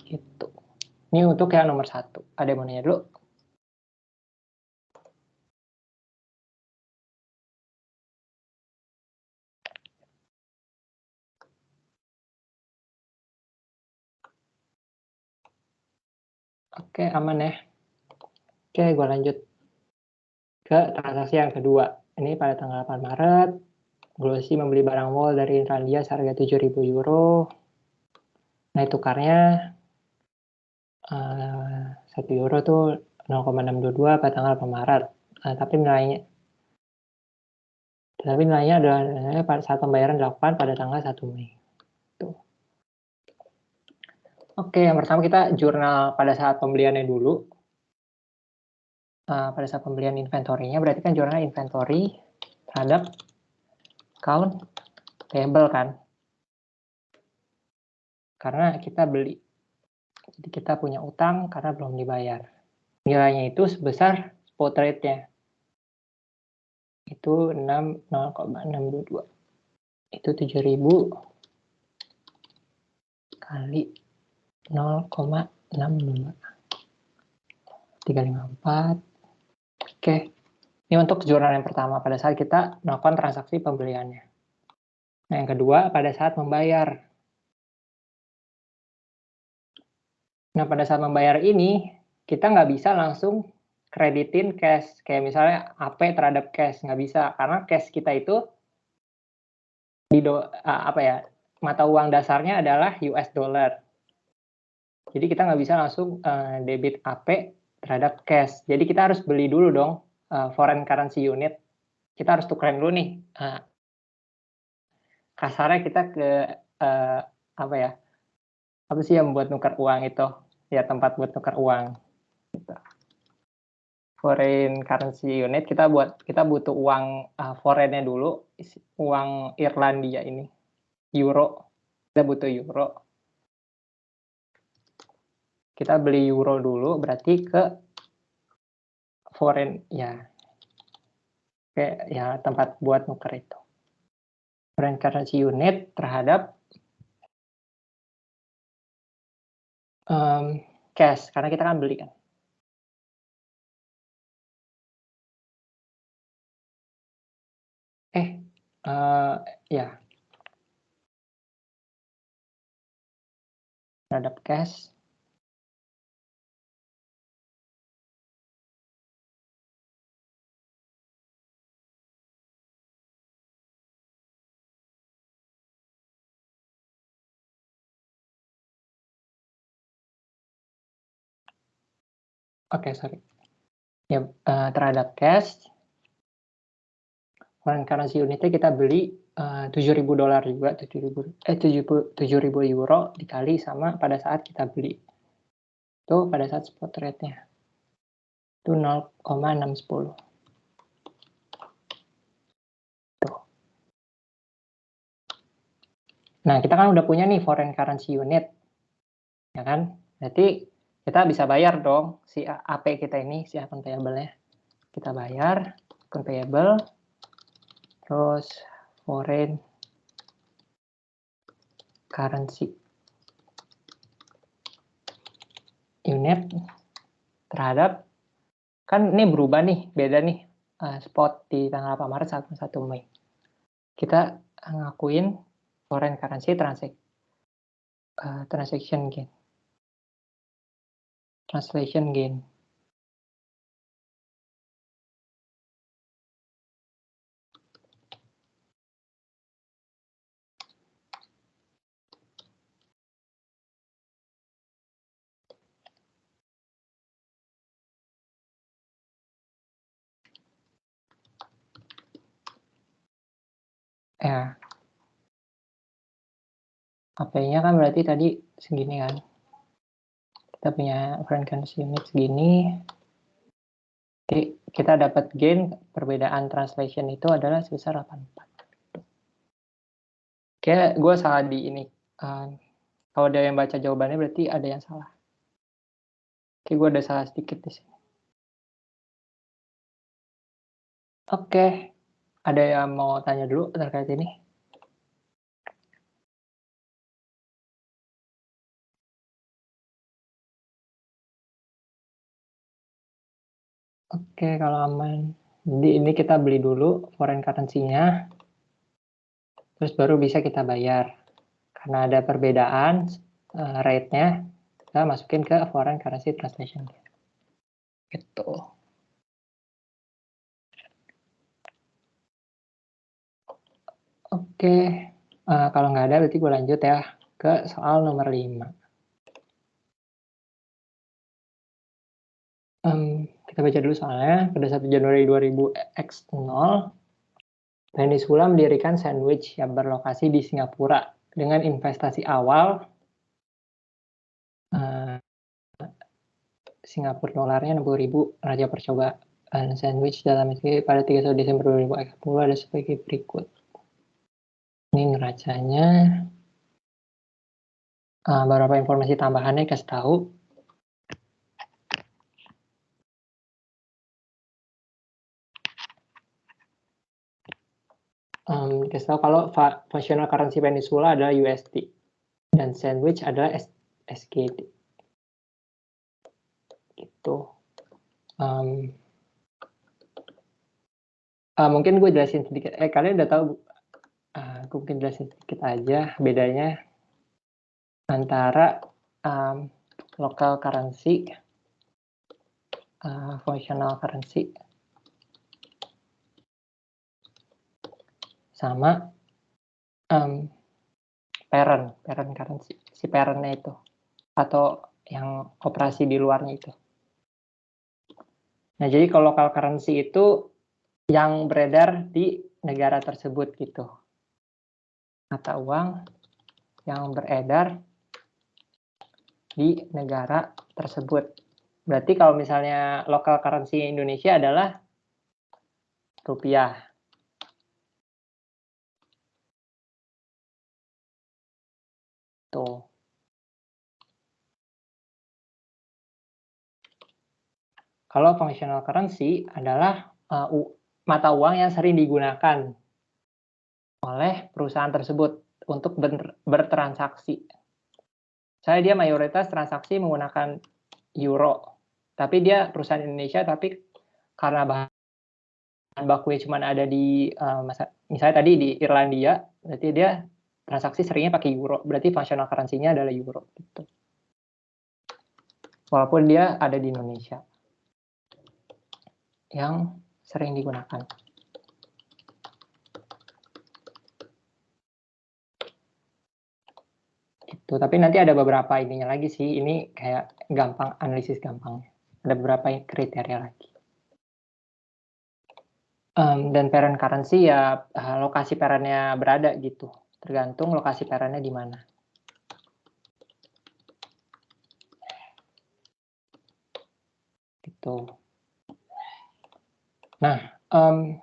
Gitu. Ini untuk yang nomor 1. Ada yang mau nanya dulu? Oke, aman ya. Oke, gue lanjut ke transaksi yang kedua. Ini pada tanggal 8 Maret, Glossy membeli barang wall dari Inlandia seharga 7.000 euro. Nilai tukarnya 1 euro tuh 0,622 pada tanggal 8 Maret. Tapi nilainya adalah pada saat pembayaran dilakukan pada tanggal 1 Mei. Tuh. Oke, yang pertama kita jurnal pada saat pembeliannya dulu. Pada saat pembelian inventory-nya, berarti kan jurnal inventory terhadap account payable kan. Karena kita beli. Jadi kita punya utang karena belum dibayar. Nilainya itu sebesar spot rate-nya. Itu 0,622. Itu 7.000 kali 0,62. 354. Oke. Ini untuk jurnal yang pertama pada saat kita melakukan transaksi pembeliannya. Nah, yang kedua pada saat membayar. Nah, pada saat membayar ini kita nggak bisa langsung kreditin cash. Kayak misalnya AP terhadap cash, nggak bisa. Karena cash kita itu mata uang dasarnya adalah US dollar. Jadi kita nggak bisa langsung debit AP terhadap cash. Jadi kita harus beli dulu dong foreign currency unit. Kita harus tukeran dulu nih. Kasarnya kita ke apa sih yang buat nukar uang itu? Ya tempat buat nukar uang. Gitu. Foreign currency unit kita butuh uang foreignnya dulu, uang Irlandia ini, euro. Kita butuh euro. Kita beli euro dulu, berarti ke foreign tempat buat nuker itu. Foreign currency unit terhadap cash, karena kita kan beli kan. Terhadap cash. Oke, sorry. Ya, terhadap cash, foreign currency unitnya kita beli $7.000 juga, 7.000 euro dikali sama pada saat kita beli. Itu pada saat spot rate-nya. Itu 0,610. Tuh. Nah, kita kan udah punya nih foreign currency unit. Ya kan? Berarti kita bisa bayar dong si AP kita ini, si account payable-nya. Kita bayar account payable, terus foreign currency unit terhadap, kan ini berubah nih, beda nih spot di tanggal 8 Maret sampai 1 Mei. Kita ngakuin foreign currency transaction gain. Translation gain. Ya. AP-nya kan berarti tadi segini kan. Kita punya foreign currency unit segini. Oke, kita dapat gain perbedaan translation itu adalah sebesar 84. Oke, gue salah di ini. Kalau ada yang baca jawabannya berarti ada yang salah. Oke, gue ada salah sedikit di sini. Oke, ada yang mau tanya dulu terkait ini? Oke, kalau aman. Jadi ini kita beli dulu foreign currency-nya, terus baru bisa kita bayar. Karena ada perbedaan rate-nya, kita masukin ke foreign currency translation. Gitu. Oke, kalau nggak ada berarti gue lanjut ya ke soal nomor 5. Kita baca dulu soalnya. Pada 1 Januari 2000 X0, Venezuela mendirikan Sandwich yang berlokasi di Singapura dengan investasi awal Singapura dolarnya 60.000. Raja percobaan Sandwich dalam negeri pada 31 Desember 2010 ada sebagai berikut. Ini neracanya. Beberapa informasi tambahannya kasih tahu. Kasih tahu kalau functional currency Venezuela adalah USD dan Sandwich adalah SGD. Gitu. Mungkin gue jelasin sedikit. Kalian udah tahu? Gue mungkin jelasin sedikit aja bedanya antara local currency functional currency sama parent currency, si parentnya itu atau yang operasi di luarnya itu. Nah, jadi kalau local currency itu yang beredar di negara tersebut gitu. Mata uang yang beredar di negara tersebut. Berarti kalau misalnya local currency Indonesia adalah rupiah. Tuh. Kalau functional currency adalah mata uang yang sering digunakan oleh perusahaan tersebut untuk bertransaksi. Saya dia mayoritas transaksi menggunakan euro, tapi dia perusahaan Indonesia, tapi karena bahan bakunya cuma ada di misalnya tadi di Irlandia, berarti dia transaksi seringnya pakai euro, berarti functional currency-nya adalah euro. Gitu. Walaupun dia ada di Indonesia yang sering digunakan. Gitu. Tapi nanti ada beberapa ininya lagi sih, ini kayak gampang, analisis gampangnya. Ada beberapa kriteria lagi. Dan parent currency ya lokasi parentnya berada gitu, tergantung lokasi parentnya di mana. Gitu. Nah,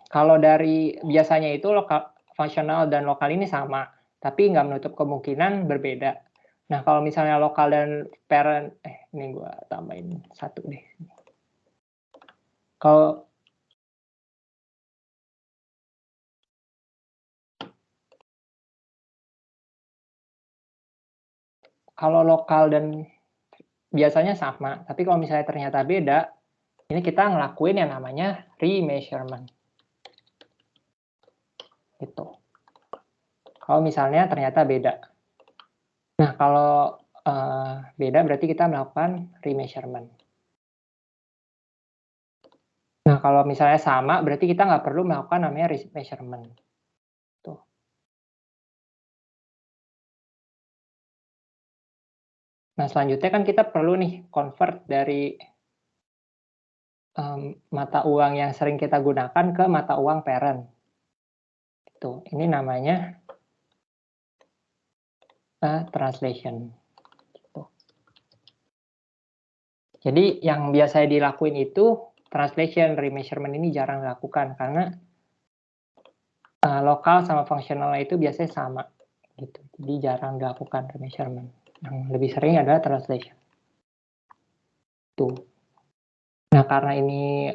kalau dari biasanya itu lokal, functional dan lokal ini sama, tapi nggak menutup kemungkinan berbeda. Nah, kalau misalnya lokal dan parent, ini gue tambahin satu deh. Kalau lokal dan biasanya sama, tapi kalau misalnya ternyata beda, ini kita ngelakuin yang namanya remeasurement. Gitu. Kalau misalnya ternyata beda. Nah, kalau beda berarti kita melakukan remeasurement. Nah, kalau misalnya sama berarti kita nggak perlu melakukan namanya remeasurement. Tuh. Nah, selanjutnya kan kita perlu nih convert dari mata uang yang sering kita gunakan ke mata uang parent. Itu, ini namanya translation. Gitu. Jadi yang biasa dilakuin itu translation, remeasurement ini jarang dilakukan karena lokal sama fungsionalnya itu biasanya sama. Gitu. Jadi jarang dilakukan remeasurement. Yang lebih sering adalah translation. Tuh. Nah, karena ini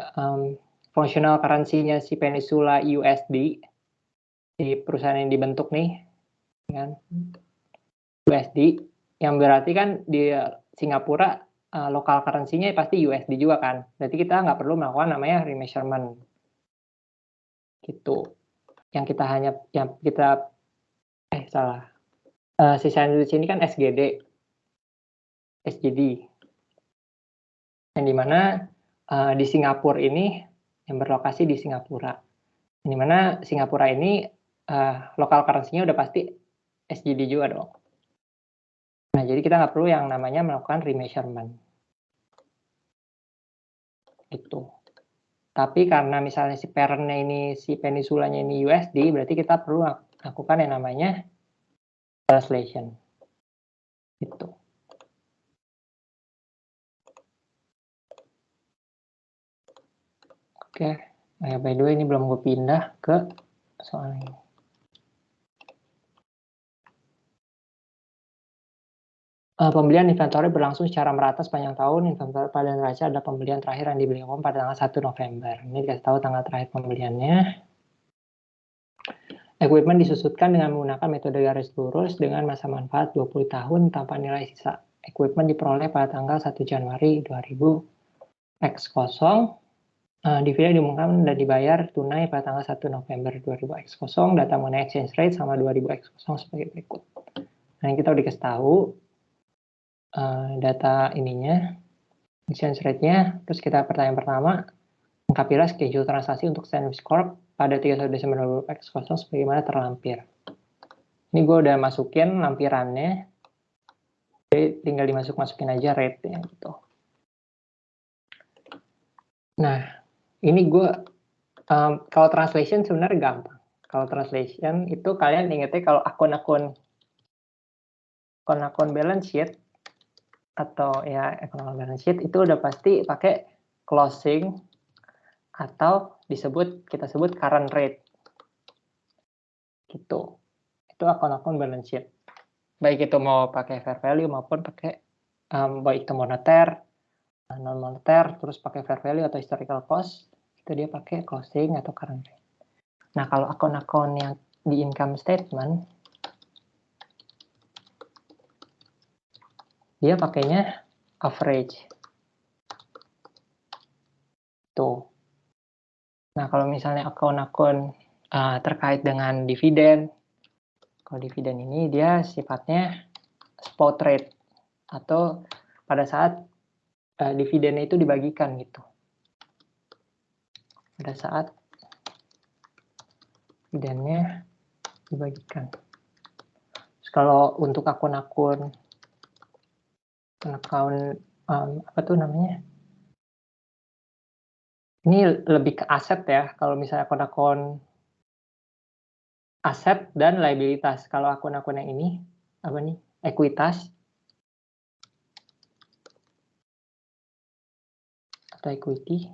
functional currency-nya si Peninsula USD, di perusahaan yang dibentuk nih, kan? USD, yang berarti kan di Singapura lokal currency-nya pasti USD juga kan. Berarti kita nggak perlu melakukan namanya remeasurement. Gitu. Yang kita hanya, yang kita, salah. Sisa di sini kan SGD. Yang dimana di Singapura ini yang berlokasi di Singapura. Yang dimana Singapura ini lokal currency-nya udah pasti SGD juga dong. Nah, jadi kita nggak perlu yang namanya melakukan remeasurement. Gitu. Tapi karena misalnya si parent-nya ini, si peninsulanya ini USD, berarti kita perlu lakukan yang namanya translation. Gitu. Oke, nah, by the way ini belum gue pindah ke soal ini. Pembelian inventory berlangsung secara merata sepanjang tahun. Inventory pada neraca ada pembelian terakhir yang dibeli pada tanggal 1 November. Ini dikasih tahu tanggal terakhir pembeliannya. Equipment disusutkan dengan menggunakan metode garis lurus dengan masa manfaat 20 tahun tanpa nilai sisa. Equipment diperoleh pada tanggal 1 Januari 2000 X0. Dividen diumumkan dan dibayar tunai pada tanggal 1 November 2000 X0. Data mengenai exchange rate sama 2000 X0 sebagai berikut. Nah, yang kita udah dikasih tahu data ininya exchange rate-nya. Terus kita pertanyaan pertama, lengkapilah schedule transaksi untuk Stanwix Corp pada 31 Desember 2020 sebagaimana terlampir. Ini gue udah masukin lampirannya, jadi tinggal masukin aja rate-nya gitu. Nah, ini gue kalau translation sebenarnya gampang. Kalau translation itu kalian ingetnya kalau akun-akun balance sheet atau ya akun balance sheet itu udah pasti pakai closing atau kita sebut current rate. Gitu. Itu akun-akun balance sheet. Baik itu mau pakai fair value maupun pakai baik itu moneter, non moneter, terus pakai fair value atau historical cost, itu dia pakai closing atau current rate. Nah, kalau akun-akun yang di income statement, dia pakainya average. Tuh. Nah, kalau misalnya akun-akun terkait dengan dividen, kalau dividen ini dia sifatnya spot rate atau pada saat dividennya itu dibagikan gitu. Pada saat dividennya dibagikan. Terus kalau untuk akun-akun apa tuh namanya? Ini lebih ke aset ya. Kalau misalnya akun-akun aset dan liabilitas. Kalau akun-akun yang ini apa nih? Ekuitas atau equity.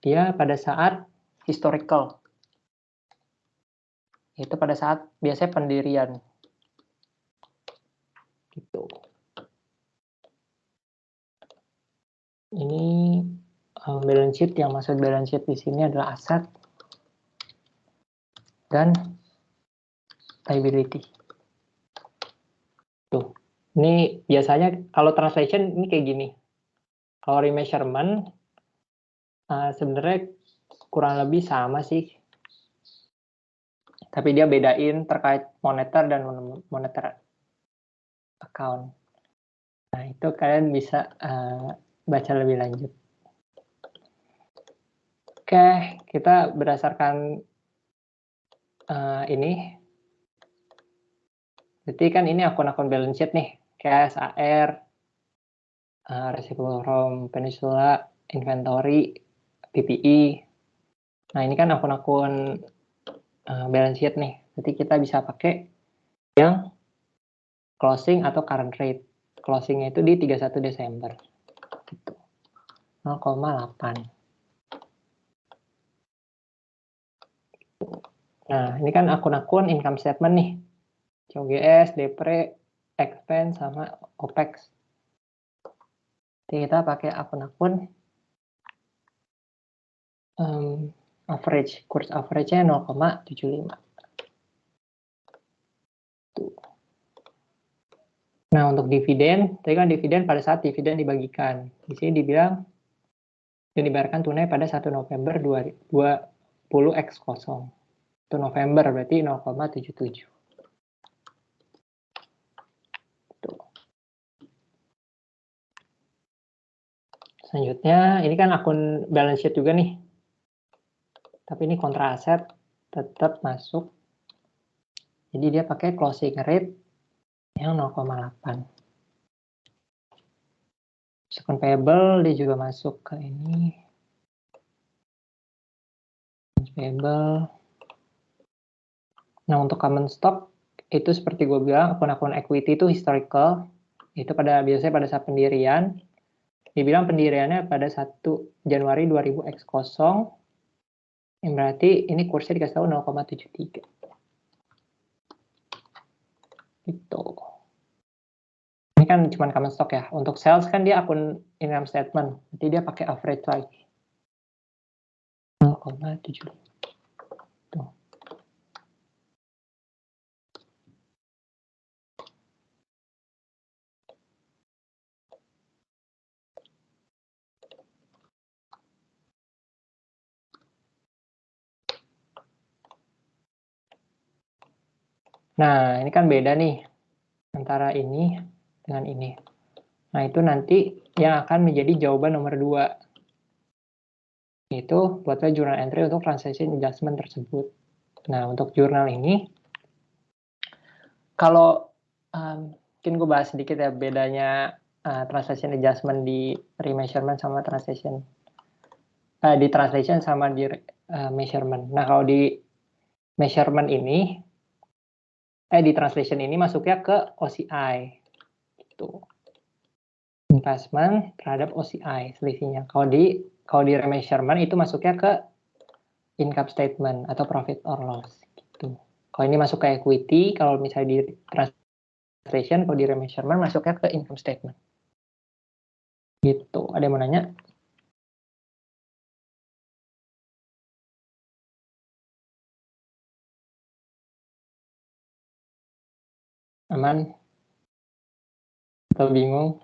Dia pada saat historical. Itu pada saat biasanya pendirian. Gitu. Ini balance sheet, yang masuk balance sheet di sini adalah aset dan liability. Tuh. Ini biasanya kalau translation ini kayak gini. Kalau remeasurement sebenarnya kurang lebih sama sih. Tapi dia bedain terkait moneter dan moneter account. Nah, itu kalian bisa baca lebih lanjut. Oke, kita berdasarkan ini. Berarti kan ini akun-akun balance sheet nih. Cash, AR, receivable from Peninsula, inventory, PPE. Nah, ini kan akun-akun balance sheet nih. Berarti kita bisa pakai yang closing atau current rate. Closingnya itu di 31 Desember. Gitu. 0,8. Nah, ini kan akun-akun income statement nih. COGS, Depre, expense, sama OPEX. Jadi kita pakai akun-akun average. Kurs average-nya 0,75. Nah, untuk dividen, tadi kan dividen pada saat dividen dibagikan. Di sini dibilang dibayarkan tunai pada 1 November 2020X0. Itu November, berarti 0,77. Selanjutnya, ini kan akun balance sheet juga nih. Tapi ini kontra aset tetap masuk. Jadi dia pakai closing rate yang 0,8. Second payable dia juga masuk ke ini. Payable. Nah, untuk common stock itu seperti gue bilang, akun-akun equity itu historical. Itu biasanya pada saat pendirian. Dibilang pendiriannya pada 1 Januari 2000X0. Yang berarti ini kursnya dikasih tahu 0,73. Gitu. Ini kan cuma common stock ya. Untuk sales kan dia akun income statement. Jadi dia pakai average lagi. 0,75. Tuh. Nah, ini kan beda nih antara ini dengan ini. Nah, itu nanti yang akan menjadi jawaban nomor 2. Itu buatlah journal entry untuk transaction adjustment tersebut. Nah, untuk jurnal ini, kalau mungkin gue bahas sedikit ya bedanya transaction adjustment di remeasurement sama translation. Di translation sama di measurement. Nah, kalau di measurement ini, di translation ini masuknya ke OCI. Gitu. Investment terhadap OCI selisihnya. Kalau di remeasurement itu masuknya ke income statement atau profit or loss. Gitu. Kalau ini masuk ke equity, kalau misalnya di translation, kalau di remeasurement masuknya ke income statement. Gitu. Ada yang mau nanya? Aman? Atau bingung?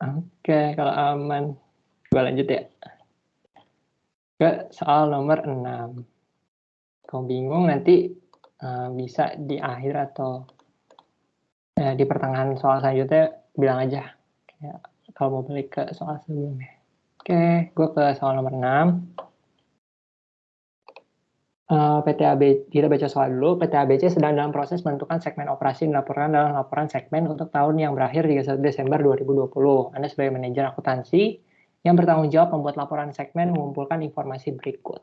Oke, kalau aman. Gue lanjut ya. Ke soal nomor 6. Kalau bingung nanti bisa di akhir atau di pertengahan soal selanjutnya bilang aja. Ya, kalau mau balik ke soal sebelumnya. Oke, gue ke soal nomor 6. PTAB, kita baca soal dulu. PTABC sedang dalam proses menentukan segmen operasi yang dilaporkan dalam laporan segmen untuk tahun yang berakhir 31 Desember 2020. Anda sebagai manajer akuntansi yang bertanggung jawab membuat laporan segmen mengumpulkan informasi berikut.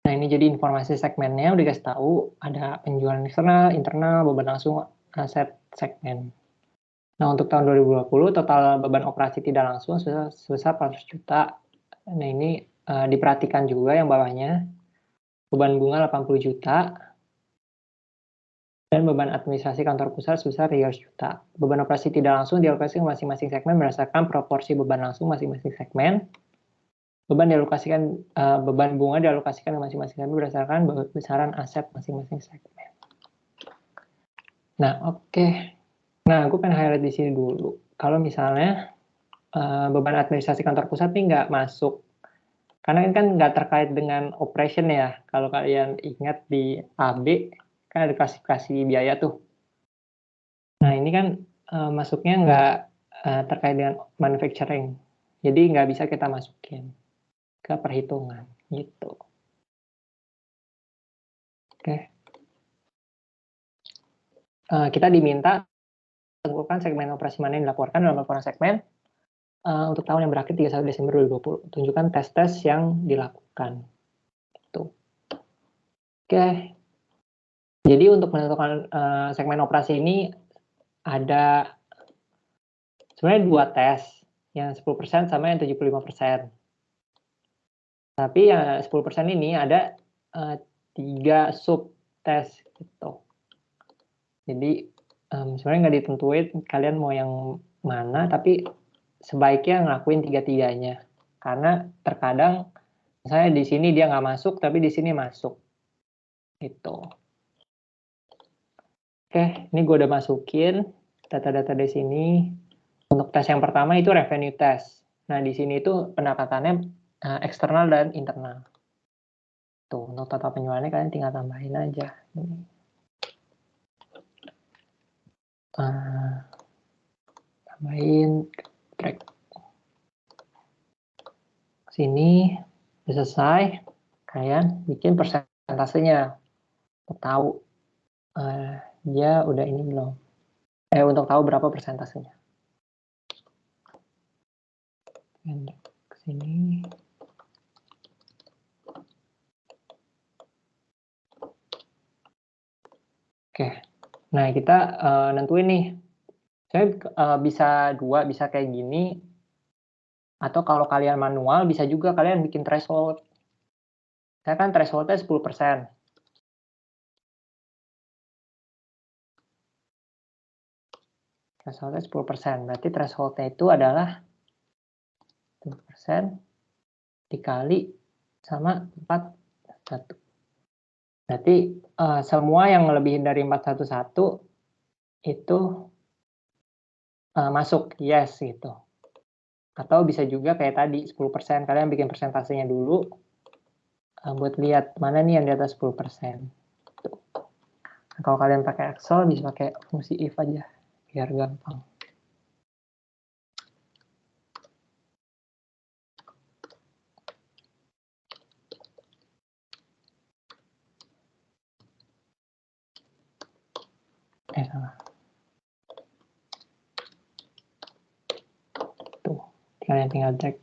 Nah, ini jadi informasi segmennya udah dikasih tahu, ada penjualan eksternal, internal, beban langsung, aset segmen. Nah, untuk tahun 2020 total beban operasi tidak langsung sebesar 400 juta. Nah, ini diperhatikan juga yang bawahnya. Beban bunga 80 juta, dan beban administrasi kantor pusat sebesar 300 juta. Beban operasi tidak langsung dialokasikan masing-masing segmen berdasarkan proporsi beban langsung masing-masing segmen. Beban bunga dialokasikan masing-masing segmen berdasarkan besaran aset masing-masing segmen. Nah, oke. Nah, gue pengen highlight di sini dulu. Kalau misalnya beban administrasi kantor pusat ini nggak masuk. Karena ini kan nggak terkait dengan operation ya. Kalau kalian ingat di AB, kan ada klasifikasi biaya tuh. Nah, ini kan masuknya nggak terkait dengan manufacturing. Jadi nggak bisa kita masukin ke perhitungan. Gitu. Oke. Kita diminta tentukan segmen operasi mana yang dilaporkan dalam laporan segmen untuk tahun yang berakhir 31 Desember 2020. Tunjukkan tes-tes yang dilakukan. Tuh. Oke. Jadi untuk menentukan segmen operasi ini ada sebenarnya 2 tes, yang 10% sama yang 75%. Tapi yang 10% ini ada 3 sub tes gitu. Jadi sebenarnya nggak ditentuin kalian mau yang mana, tapi sebaiknya ngelakuin 3-3-nya. Karena terkadang misalnya di sini dia nggak masuk, tapi di sini masuk. Gitu. Oke, ini gue udah masukin data-data di sini. Untuk tes yang pertama itu revenue test. Nah, di sini itu pendekatannya eksternal dan internal. Tuh, untuk total penjualannya kalian tinggal tambahin aja. Tambahin track. Sini udah selesai. Kalian bikin persentasenya. Untuk tahu dia udah ini belum. Untuk tahu berapa persentasenya. Ke sini. Oke. Nah, kita nentuin nih. Saya bisa 2, bisa kayak gini. Atau kalau kalian manual, bisa juga kalian bikin threshold. Saya kan thresholdnya 10%. Thresholdnya 10%. Berarti thresholdnya itu adalah 10% dikali sama 41. Berarti semua yang lebih dari 411 itu masuk, yes gitu. Atau bisa juga kayak tadi 10%, kalian bikin persentasenya dulu, buat lihat mana nih yang di atas 10%. Nah, kalau kalian pakai Excel bisa pakai fungsi if aja biar gampang. Salah. Tuh, kalian tinggal drag.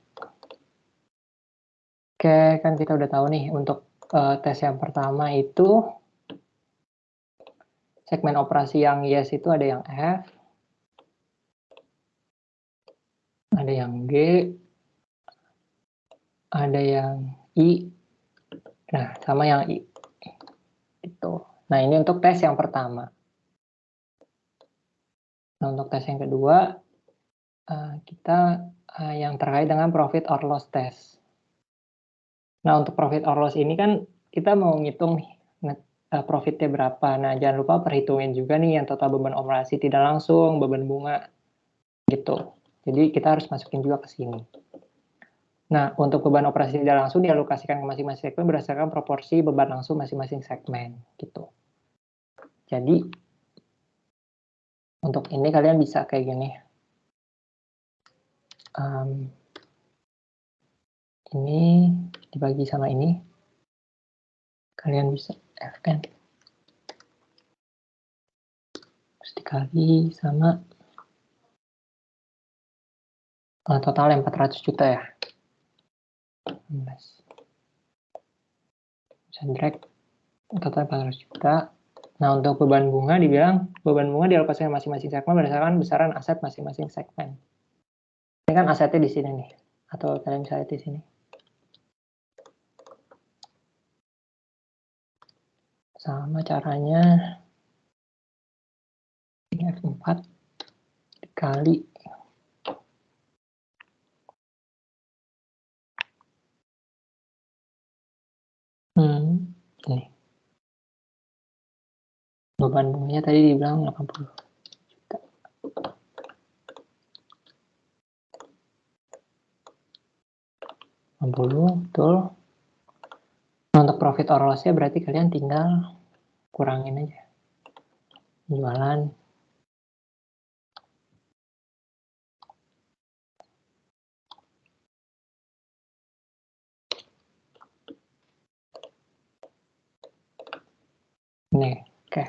Oke, kan kita udah tahu nih untuk tes yang pertama itu segmen operasi yang yes itu ada yang F, ada yang G, ada yang I, nah sama yang I. Gitu. Nah ini untuk tes yang pertama. Nah untuk tes yang kedua, kita yang terkait dengan profit or loss test. Nah untuk profit or loss ini kan kita mau ngitung nih profitnya berapa. Nah jangan lupa perhitungin juga nih yang total beban operasi tidak langsung, beban bunga, gitu. Jadi kita harus masukin juga ke sini. Nah untuk beban operasi tidak langsung dialokasikan ke masing-masing segmen berdasarkan proporsi beban langsung masing-masing segmen, gitu. Jadi untuk ini kalian bisa kayak gini. Ini dibagi sama ini, kalian bisa Fn terus dikali sama total yang 400 juta ya. 16. Bisa drag total 400 juta. Nah untuk beban bunga dibilang beban bunga dialokasikan masing-masing segmen berdasarkan besaran aset masing-masing segmen. Ini kan asetnya di sini nih, atau kalian bisa lihat di sini. Sama caranya, ini F4 dikali ini. Beban bunganya tadi dibilang 80 juta. Betul. Nah, untuk profit or loss-nya berarti kalian tinggal kurangin aja. Jualan. Nih, oke.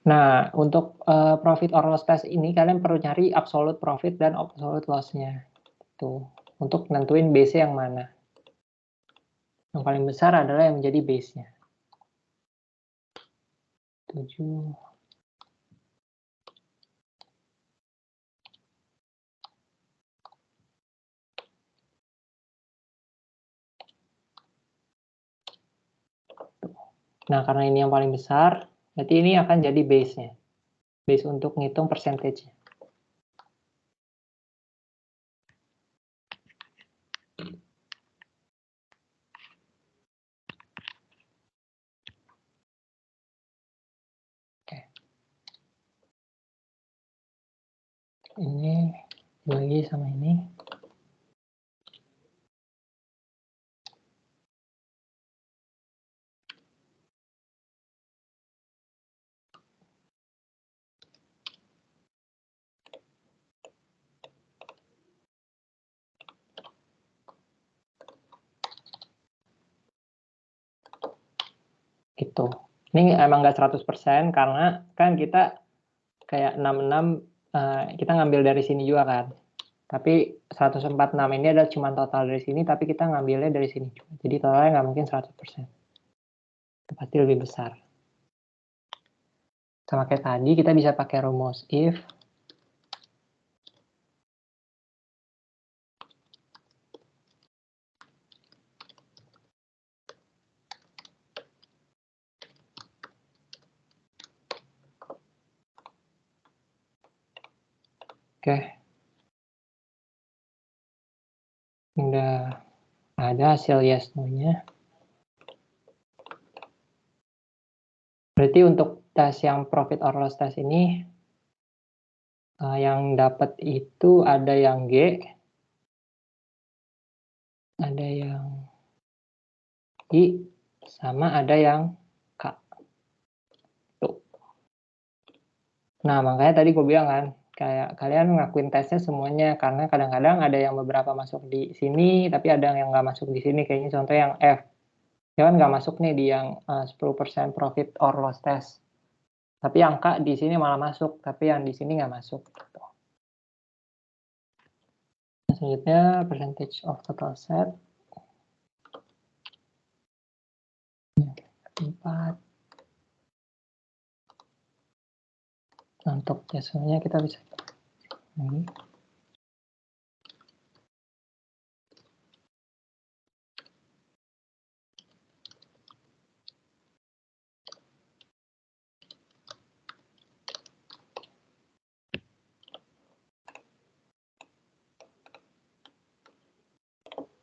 Nah, untuk profit or loss test ini kalian perlu nyari absolute profit dan absolute loss-nya. Tuh, untuk nentuin base yang mana. Yang paling besar adalah yang menjadi base-nya. 7. Nah, karena ini yang paling besar, berarti ini akan jadi base-nya. Base untuk ngitung percentage-nya. Oke. Ini lagi sama ini. Gitu. Ini emang nggak 100% karena kan kita kayak 66 kita ngambil dari sini juga kan. Tapi 146 ini adalah cuma total dari sini, tapi kita ngambilnya dari sini juga. Jadi totalnya nggak mungkin 100%. Itu pasti lebih besar. Sama kayak tadi, kita bisa pakai rumus if. Oke. Udah ada hasil yes no-nya. Berarti untuk tes yang profit or loss test ini, yang dapat itu ada yang G, ada yang I, sama ada yang K. Tuh. Nah, makanya tadi gue bilang kan, kayak kalian ngakuin tesnya semuanya, karena kadang-kadang ada yang beberapa masuk di sini, tapi ada yang nggak masuk di sini, kayaknya contoh yang F. Ya kan nggak masuk nih di yang 10% profit or loss test. Tapi yang K di sini malah masuk, tapi yang di sini nggak masuk. Gitu. Selanjutnya, percentage of total set. 4. Untuk biasanya kita bisa ini.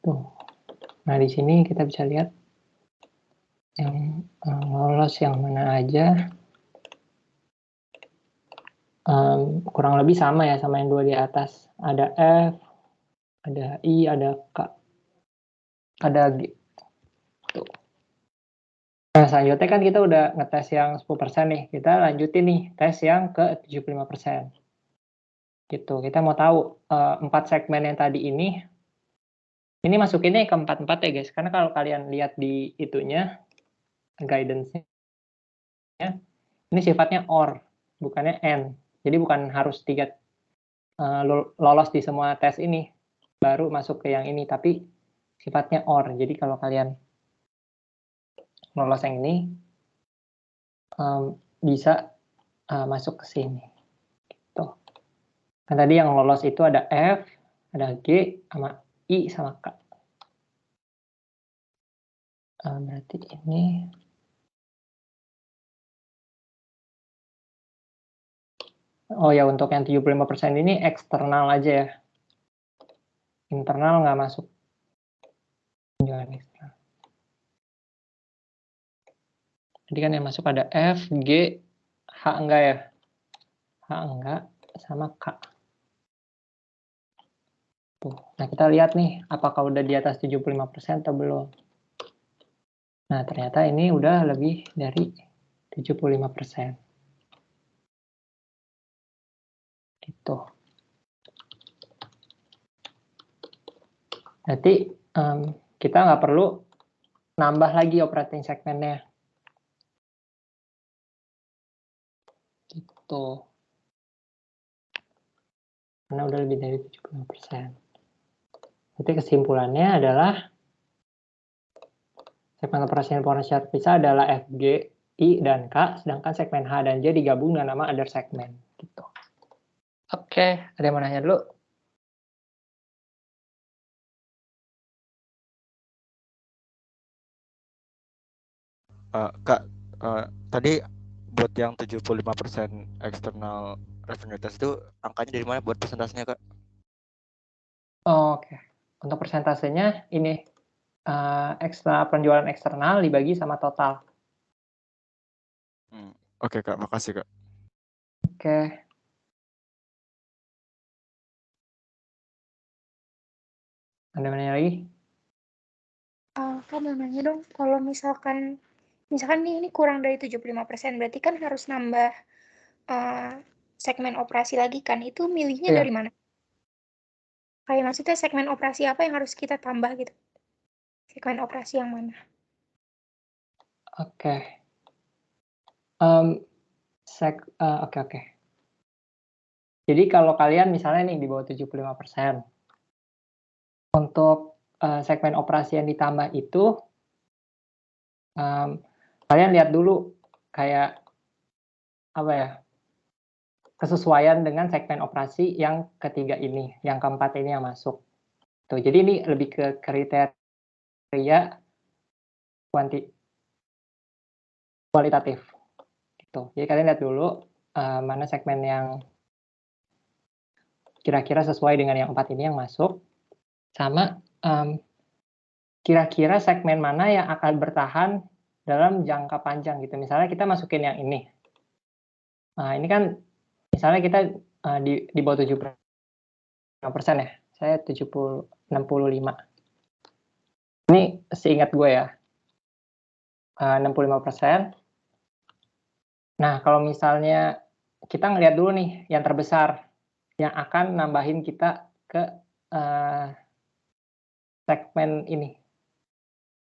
Tuh. Nah, di sini kita bisa lihat yang lolos yang mana aja. Kurang lebih sama ya sama yang dua di atas. Ada F, ada I, ada K, ada G. Tuh. Nah, selanjutnya kan kita udah ngetes yang 10% nih. Kita lanjutin nih, tes yang ke 75%. Gitu. Kita mau tahu 4 segmen yang tadi ini masukinnya ke 4-4 ya guys. Karena kalau kalian lihat di itunya, guidance-nya, ini sifatnya OR, bukannya AND. Jadi bukan harus 3 lolos di semua tes ini baru masuk ke yang ini, tapi sifatnya OR. Jadi kalau kalian lolos yang ini bisa masuk ke sini. Gitu. Kan tadi yang lolos itu ada F, ada G, sama I, sama K. Berarti ini oh ya, untuk yang 75% ini eksternal aja ya. Internal nggak masuk. Penjualan eksternal. Jadi kan yang masuk ada F, G, H enggak ya? H enggak, sama K. Tuh. Nah, kita lihat nih, apakah udah di atas 75% atau belum. Nah, ternyata ini udah lebih dari 75%. Gitu. Berarti kita nggak perlu nambah lagi operating segmennya. Gitu. Karena udah lebih dari 75%. Jadi kesimpulannya adalah segmen operasi yang terpisah adalah F, G, I, dan K, sedangkan segmen H dan J digabung dengan nama other segment. Gitu. Oke, ada yang mau nanya dulu? Kak, tadi buat yang 75% external revenue test itu angkanya dari mana buat persentasenya, Kak? Oke. Untuk persentasenya ini penjualan eksternal dibagi sama total. Oke, Kak, makasih, Kak. Oke. Ada yang nanya lagi? Kak mau nanya dong, kalau misalkan ini kurang dari 75%, berarti kan harus nambah segmen operasi lagi kan? Itu milihnya Iya. dari mana? Kayak maksudnya segmen operasi apa yang harus kita tambah gitu? Segmen operasi yang mana? Oke. Oke. Jadi kalau kalian misalnya nih di bawah 75%, untuk segmen operasi yang ditambah itu, kalian lihat dulu kayak apa ya, kesesuaian dengan segmen operasi yang ketiga ini, yang keempat ini yang masuk. Tuh, jadi ini lebih ke kriteria kualitatif. Gitu. Jadi kalian lihat dulu mana segmen yang kira-kira sesuai dengan yang 4 ini yang masuk, sama kira-kira segmen mana yang akan bertahan dalam jangka panjang gitu. Misalnya kita masukin yang ini. Nah, ini kan misalnya kita di bawah 75% ya. Saya 65. Ini seingat gue ya, 65%. Nah, kalau misalnya kita ngelihat dulu nih yang terbesar, yang akan nambahin kita ke segmen ini.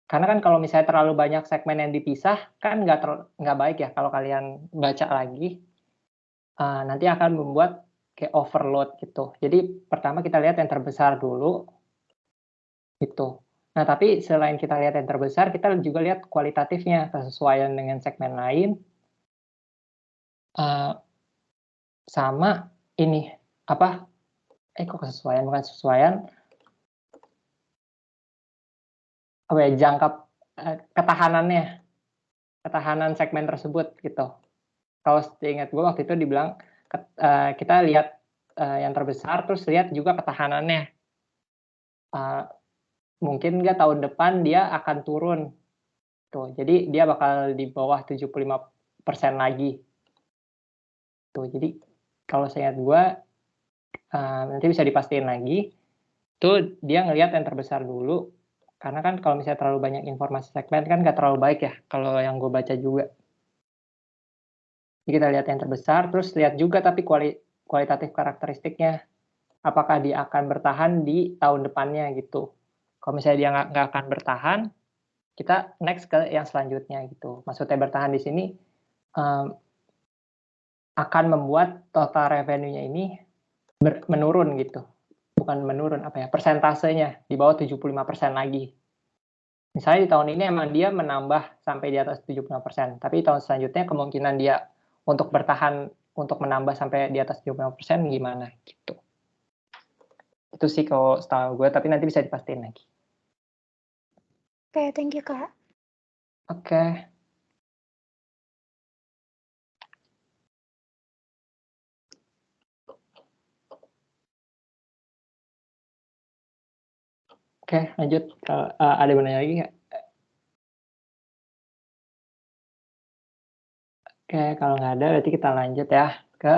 Karena kan kalau misalnya terlalu banyak segmen yang dipisah, kan nggak baik ya kalau kalian baca lagi. Nanti akan membuat kayak overload gitu. Jadi pertama kita lihat yang terbesar dulu, gitu. Nah, tapi selain kita lihat yang terbesar, kita juga lihat kualitatifnya, kesesuaian dengan segmen lain, sama ini, kok kesesuaian, bukan kesesuaian, jangka ketahanan segmen tersebut, gitu. Kalau seingat gue waktu itu dibilang, kita lihat yang terbesar, terus lihat juga ketahanannya. Mungkin nggak tahun depan dia akan turun. Tuh, jadi dia bakal di bawah 75% lagi. Tuh, jadi kalau saya ingat gue, nanti bisa dipastiin lagi, tuh dia ngelihat yang terbesar dulu, karena kan kalau misalnya terlalu banyak informasi segmen kan nggak terlalu baik ya, kalau yang gue baca juga. Jadi kita lihat yang terbesar, terus lihat juga tapi kualitatif karakteristiknya, apakah dia akan bertahan di tahun depannya gitu. Kalau misalnya dia nggak akan bertahan, kita next ke yang selanjutnya gitu. Maksudnya bertahan di sini akan membuat total revenue-nya ini menurun gitu. Bukan menurun, persentasenya di bawah 75% lagi. Misalnya di tahun ini emang dia menambah sampai di atas 75%, tapi tahun selanjutnya kemungkinan dia untuk bertahan untuk menambah sampai di atas 75% gimana gitu. Itu sih kalau setahu gue, tapi nanti bisa dipastiin lagi. Oke, thank you, Kak. Oke. Oke, lanjut. Ada yang nanya lagi nggak? Oke, kalau nggak ada berarti kita lanjut ya ke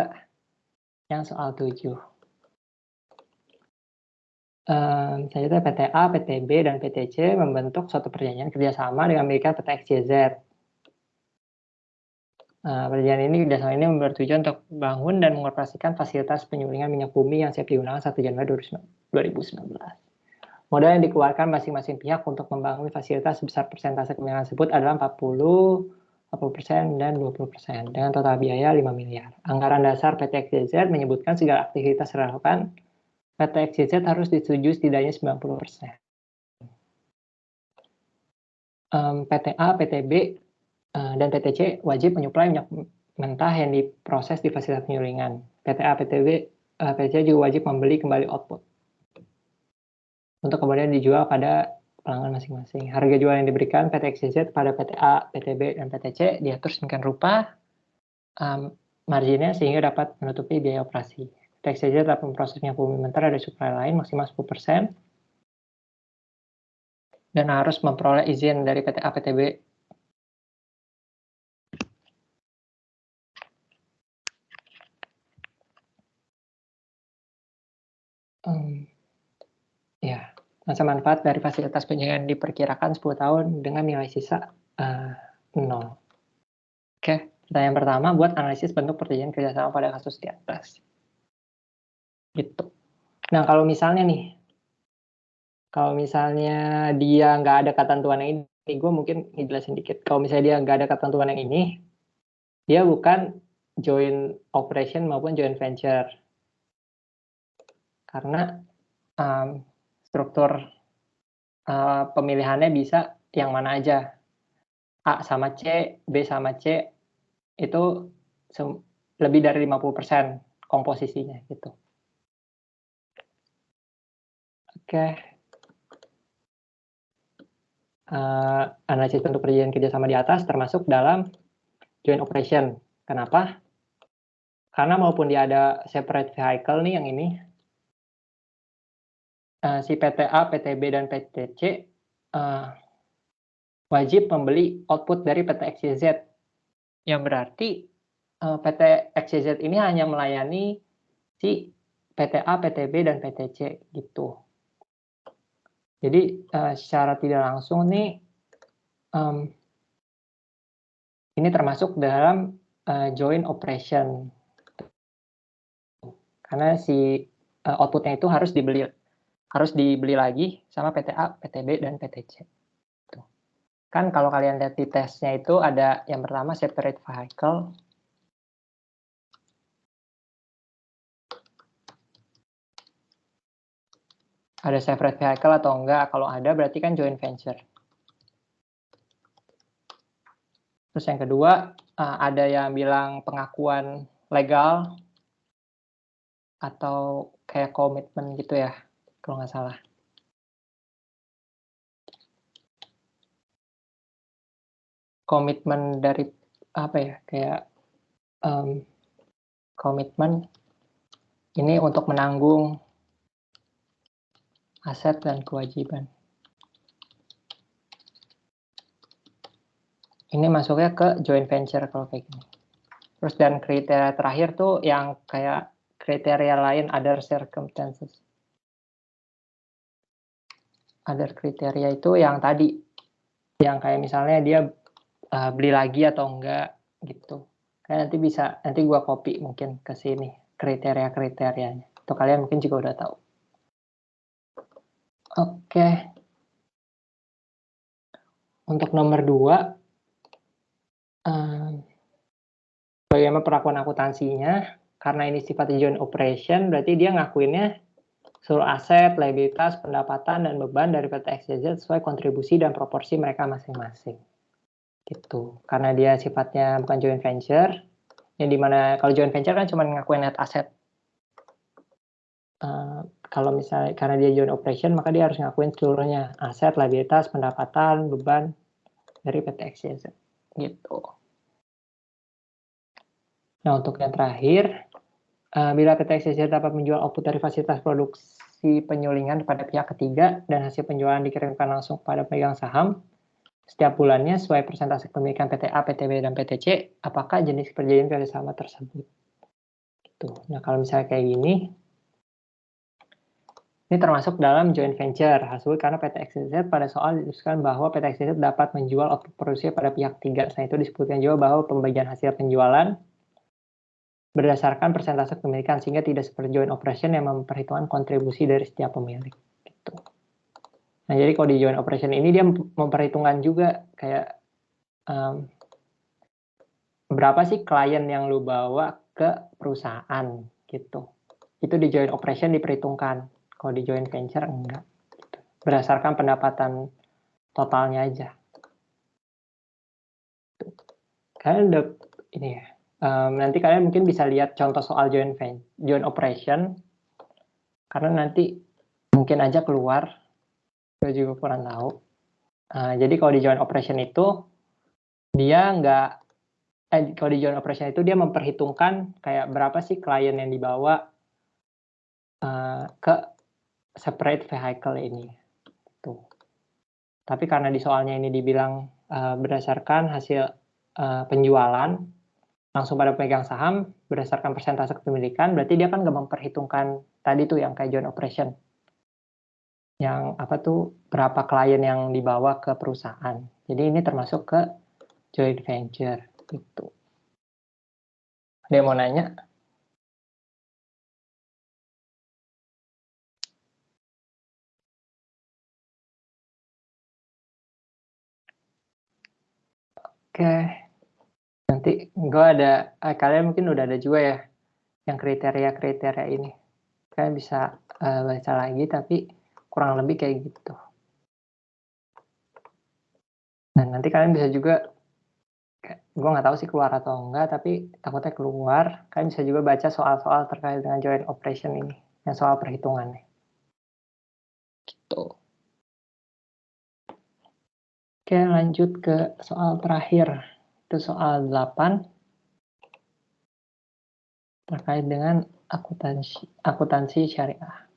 yang soal 7. Selanjutnya PTA, PTB, dan PTC membentuk suatu perjanjian kerjasama dengan memiliki PT XYZ. Perjanjian ini bertujuan untuk membangun dan mengoperasikan fasilitas penyulingan minyak bumi yang siap digunakan 1 Januari 2019. Modal yang dikeluarkan masing-masing pihak untuk membangun fasilitas sebesar persentase kemenangan tersebut adalah 40%, dan 20%, dengan total biaya 5 miliar. Anggaran dasar PT XYZ menyebutkan segala aktivitas relevan PT XYZ harus disetujui setidaknya 90%. PTA, PTB, dan PTC wajib menyuplai minyak mentah yang diproses di fasilitas penyulingan. PTA, PTB, PTC juga wajib membeli kembali output untuk kemudian dijual pada pelanggan masing-masing. Harga jual yang diberikan PT XYZ pada PTA, PTB, dan PTC diatur sedemikian rupa marginnya sehingga dapat menutupi biaya operasi. PT XYZ dapat memproses minyak bumi mentah dari suplai lain maksimal 10% dan harus memperoleh izin dari PTA, PTB. Ya, masa manfaat dari fasilitas penyulingan diperkirakan 10 tahun dengan nilai sisa 0. Oke, pertanyaan pertama, buat analisis bentuk perjanjian kerjasama pada kasus di atas. Gitu. Nah, kalau misalnya dia nggak ada ketentuan yang ini, gue mungkin ngejelasin dikit. Kalau misalnya dia nggak ada ketentuan yang ini, dia bukan joint operation maupun joint venture. Karena struktur pemilihannya bisa yang mana aja. A sama C, B sama C, itu lebih dari 50% komposisinya gitu. Oke. Analisis bentuk perjanjian kerjasama di atas termasuk dalam joint operation. Kenapa? Karena maupun dia ada separate vehicle nih yang ini, si PTA, PTB, dan PTC wajib membeli output dari PT XYZ. Yang berarti PT XYZ ini hanya melayani si PTA, PTB, dan PTC gitu. Jadi secara tidak langsung nih ini termasuk dalam joint operation. Karena si outputnya itu harus dibeli lagi sama PTA, PTB, dan PTC. Tuh. Kan kalau kalian lihat di tesnya itu ada yang pertama separate vehicle. Ada separate vehicle atau enggak? Kalau ada berarti kan joint venture. Terus yang kedua, ada yang bilang pengakuan legal atau kayak komitmen gitu ya, kalau nggak salah. Komitmen dari apa ya, kayak komitmen ini untuk menanggung aset dan kewajiban. Ini masuknya ke joint venture kalau kayak gini. Terus dan kriteria terakhir tuh yang kayak kriteria lain, other circumstances. Other kriteria itu yang tadi, yang kayak misalnya dia beli lagi atau enggak gitu. Kayak nanti gua copy mungkin ke sini kriteria-kriterianya. Itu kalian mungkin juga udah tahu. Oke. Untuk nomor 2, bagaimana perlakuan akuntansinya? Karena ini sifatnya joint operation, berarti dia ngakuinnya seluruh aset, liabilitas, pendapatan, dan beban dari PT XYZ sesuai kontribusi dan proporsi mereka masing-masing. Gitu. Karena dia sifatnya bukan joint venture, yang dimana kalau joint venture kan cuma ngakuin net aset. Kalau misalnya karena dia joint operation, maka dia harus ngakuin seluruhnya, aset, liabilitas, pendapatan, beban dari PT XYZ. Gitu. Nah, untuk yang terakhir, bila PT XYZ dapat menjual output dari fasilitas produksi penyulingan kepada pihak ketiga dan hasil penjualan dikirimkan langsung kepada pemegang saham setiap bulannya sesuai persentase kepemilikan PTA, PTB, dan PTC, apakah jenis perjanjian kerjasama tersebut? Gitu. Nah, kalau misalnya kayak gini, ini termasuk dalam joint venture, hasil karena PT XYZ pada soal didiskusikan bahwa PT XYZ dapat menjual output produksi pada pihak ketiga. Selain itu disebutkan juga bahwa pembagian hasil penjualan berdasarkan persentase kepemilikan, sehingga tidak seperti joint operation yang memperhitungkan kontribusi dari setiap pemilik. Gitu. Nah, jadi kalau di joint operation ini dia memperhitungkan juga kayak berapa sih klien yang lu bawa ke perusahaan gitu. Itu di joint operation diperhitungkan. Kalau di joint venture enggak. Gitu. Berdasarkan pendapatan totalnya aja. Kalian udah ini ya. Nanti kalian mungkin bisa lihat contoh soal joint operation. Karena nanti mungkin aja keluar. Gue juga kurang tahu. Jadi kalau di joint operation itu dia kalau di joint operation itu dia memperhitungkan kayak berapa sih klien yang dibawa ke separate vehicle ini. Tuh. Tapi karena di soalnya ini dibilang berdasarkan hasil penjualan langsung pada pemegang saham berdasarkan persentase kepemilikan, berarti dia kan nggak memperhitungkan tadi tuh yang kayak joint operation. Yang apa tuh berapa klien yang dibawa ke perusahaan. Jadi ini termasuk ke joint venture gitu. Ada yang mau nanya? Oke. Nanti gue ada, kalian mungkin udah ada juga ya yang kriteria-kriteria ini. Kalian bisa baca lagi, tapi kurang lebih kayak gitu. Dan nanti kalian bisa juga, gue nggak tahu sih keluar atau enggak, tapi takutnya keluar. Kalian bisa juga baca soal-soal terkait dengan joint operation ini, yang soal perhitungannya. Gitu. Oke, lanjut ke soal terakhir. Itu soal 8. Terkait dengan akuntansi syariah.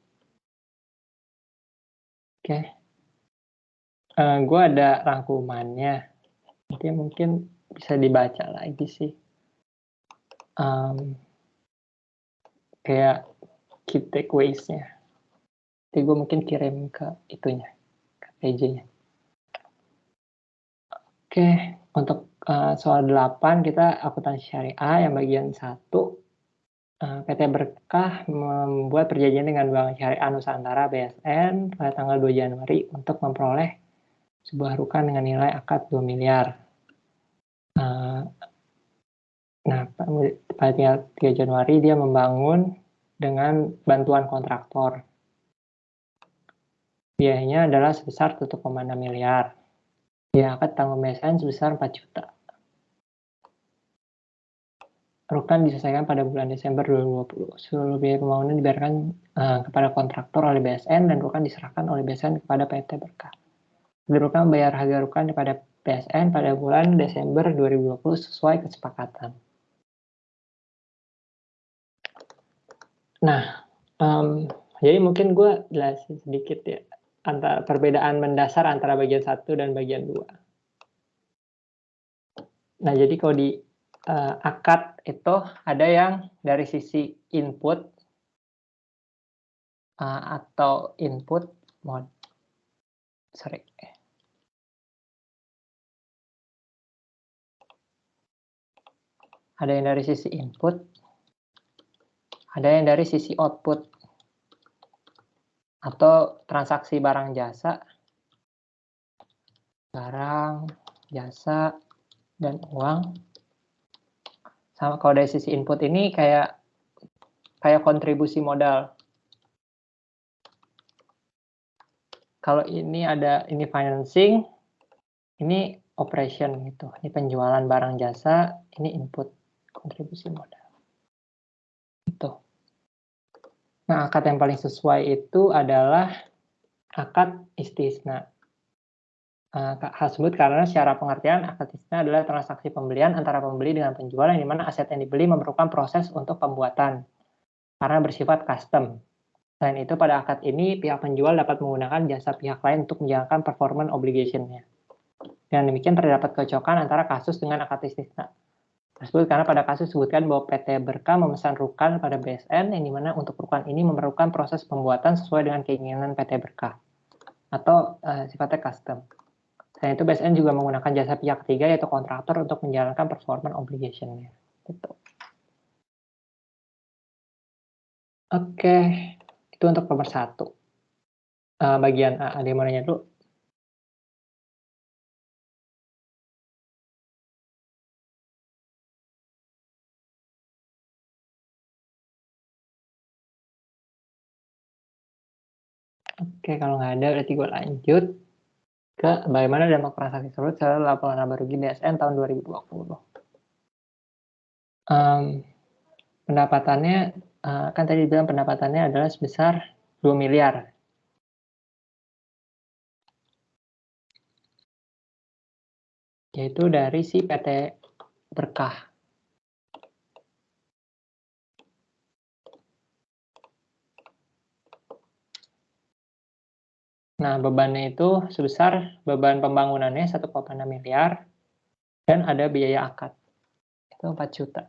Oke. Gue ada rangkumannya. Nanti mungkin bisa dibaca lagi sih. Kayak key takeaways-nya. Nanti gue mungkin kirim ke itunya. PTJ-nya. Oke, untuk soal 8 kita akuntansi syariah yang bagian 1. PT Berkah membuat perjanjian dengan Bank Syariah Nusantara BSN pada tanggal 2 Januari untuk memperoleh sebuah rukan dengan nilai akad 2 miliar. Nah, pada 3 Januari dia membangun dengan bantuan kontraktor. Biayanya adalah sebesar 1,6 miliar. Biaya akad tanggung BSN sebesar 4 juta. Rukan diselesaikan pada bulan Desember 2020. Seluruh biaya pembangunan dibayarkan kepada kontraktor oleh BSN dan rukan diserahkan oleh BSN kepada PT Berkah. Rukan membayar harga rukan kepada BSN pada bulan Desember 2020 sesuai kesepakatan. Nah, jadi mungkin gue jelasin sedikit ya antara perbedaan mendasar antara bagian 1 dan bagian 2. Nah, jadi kalau di akad itu ada yang dari sisi input atau input mode. Ada yang dari sisi input, ada yang dari sisi output atau transaksi barang jasa, dan uang. Sama kalau dari sisi input ini kayak kontribusi modal. Kalau ini financing, ini operation gitu. Ini penjualan barang jasa, ini input kontribusi modal. Gitu. Nah, akad yang paling sesuai itu adalah akad istisna. Hal tersebut karena secara pengertian akad istisna adalah transaksi pembelian antara pembeli dengan penjual yang dimana aset yang dibeli memerlukan proses untuk pembuatan karena bersifat custom. Selain itu pada akad ini pihak penjual dapat menggunakan jasa pihak lain untuk menjalankan performance obligation-nya. Dengan demikian terdapat kecocokan antara kasus dengan akad istisna. Tersebut karena pada kasus disebutkan bahwa PT Berkah memesan rukan pada BSN yang dimana untuk rukan ini memerlukan proses pembuatan sesuai dengan keinginan PT Berkah atau sifatnya custom. Selain itu BSN juga menggunakan jasa pihak ketiga yaitu kontraktor untuk menjalankan performance obligation-nya. Gitu. Oke, itu untuk nomor 1. Bagian A, ada yang mau nanya dulu? Oke, kalau nggak ada berarti gue lanjut ke bagaimana dampak transaksi tersebut secara laporan laba rugi BSN tahun 2020. Pendapatannya, kan tadi bilang pendapatannya adalah sebesar 2 miliar. Yaitu dari si PT Berkah. Nah, bebannya itu sebesar beban pembangunannya 1,6 miliar dan ada biaya akad. Itu 4 juta.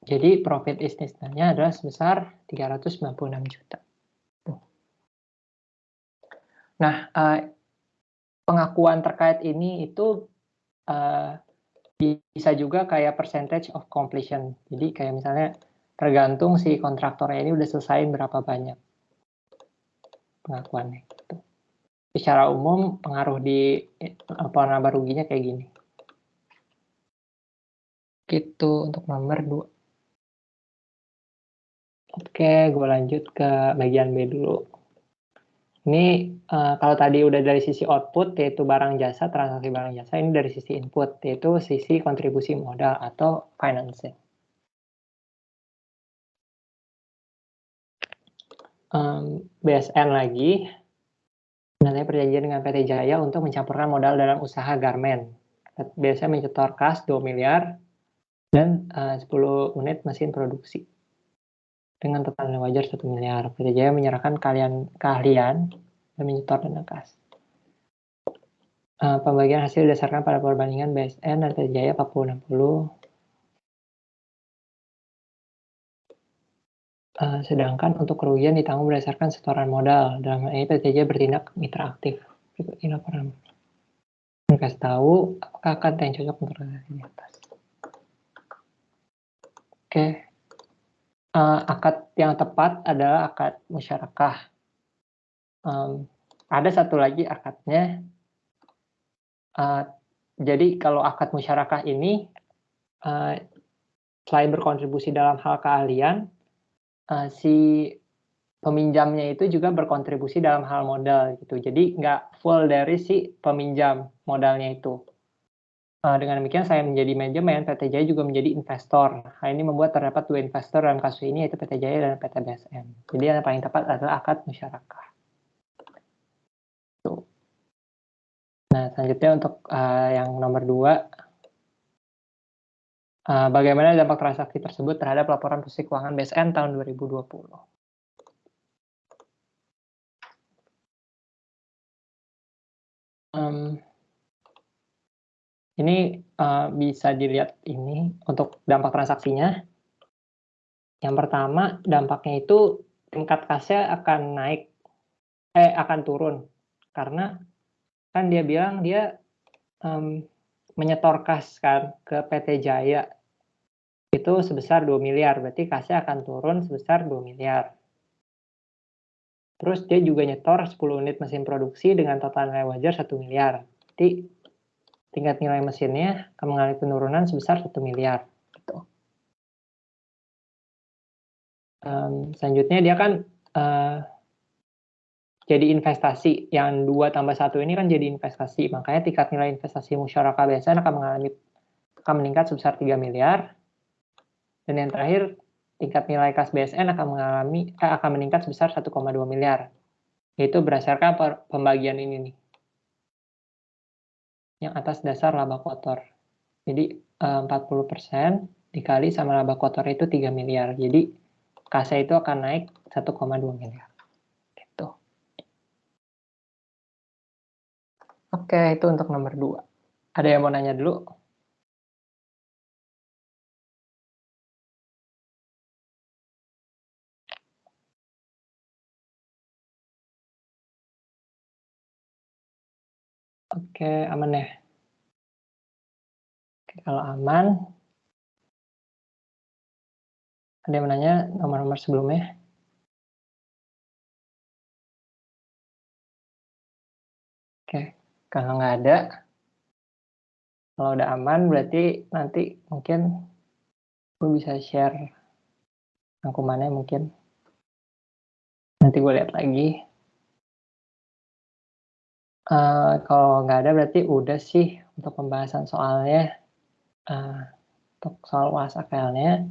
Jadi profit istisnanya adalah sebesar 396 juta. Nah, pengakuan terkait ini itu bisa juga kayak percentage of completion. Jadi kayak misalnya tergantung si kontraktornya ini udah selesai berapa banyak pengakuannya. Gitu. Secara umum pengaruh di laporan laba ruginya kayak gini. Gitu untuk nomor 2. Oke, gue lanjut ke bagian B dulu. Ini kalau tadi udah dari sisi output yaitu barang jasa, transaksi barang jasa, ini dari sisi input yaitu sisi kontribusi modal atau financing. BSN lagi, nanti perjanjian dengan PT Jaya untuk mencampurkan modal dalam usaha garmen. BSN mencetor kas 2 miliar dan 10 unit mesin produksi. Dengan total nilai wajar 1 miliar. PT Jaya menyerahkan keahlian dan menyetor dana kas. Pembagian hasil didasarkan pada perbandingan BSN dan PT Jaya 40-60. Sedangkan untuk kerugian ditanggung berdasarkan setoran modal. Dalam hal ini PT Jaya bertindak mitra aktif. Berikut ini laporan. Kasih tahu apakah akad yang cocok untuk transaksi di atas. Oke. Akad yang tepat adalah akad musyarakah. Ada satu lagi akadnya. Jadi kalau akad musyarakah ini selain berkontribusi dalam hal keahlian, si peminjamnya itu juga berkontribusi dalam hal modal gitu. Jadi nggak full dari si peminjam modalnya itu. Dengan demikian saya menjadi manajemen, PT Jaya juga menjadi investor. Hal ini membuat terdapat dua investor dalam kasus ini, yaitu PT Jaya dan PT BSM. Jadi yang paling tepat adalah akad musyarakah. Tuh. Nah, selanjutnya untuk yang nomor 2, bagaimana dampak transaksi tersebut terhadap laporan posisi keuangan BSN tahun 2020. Ini bisa dilihat ini untuk dampak transaksinya. Yang pertama, dampaknya itu tingkat kasnya akan akan turun. Karena kan dia bilang dia menyetor kas kan ke PT Jaya itu sebesar 2 miliar, berarti kasnya akan turun sebesar 2 miliar. Terus dia juga nyetor 10 unit mesin produksi dengan total nilai wajar 1 miliar. Jadi tingkat nilai mesinnya akan mengalami penurunan sebesar 1 miliar. Gitu. Selanjutnya dia kan jadi investasi. Yang 2 tambah 1 ini kan jadi investasi. Makanya tingkat nilai investasi musyarakah BSN akan meningkat sebesar 3 miliar. Dan yang terakhir, tingkat nilai kas BSN akan meningkat sebesar 1,2 miliar. Yaitu berdasarkan pembagian ini nih. Yang atas dasar laba kotor. Jadi 40% dikali sama laba kotor itu 3 miliar. Jadi kasnya itu akan naik 1,2 miliar. Gitu. Oke, itu untuk nomor 2. Ada yang mau nanya dulu? Oke, aman ya? Oke, kalau aman, ada yang menanya nomor-nomor sebelumnya? Oke, kalau nggak ada, kalau udah aman berarti nanti mungkin gue bisa share rangkumannya mungkin. Nanti gue lihat lagi. Kalau nggak ada berarti udah sih untuk pembahasan soalnya. Untuk soal UAS AKL-nya.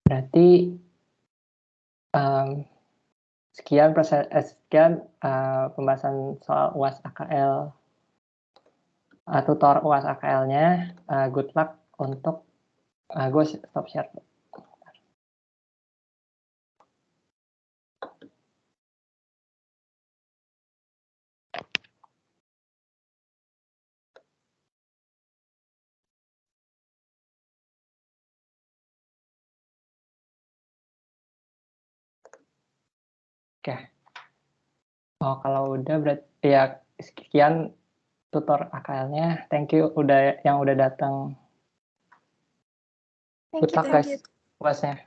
Berarti sekian pembahasan soal UAS AKL, tutor UAS AKL-nya. Good luck untuk gue stop share. Oke. Oh, kalau udah berarti ya sekian tutor AKL-nya. Thank you yang udah datang. Good luck guys. UAS-nya.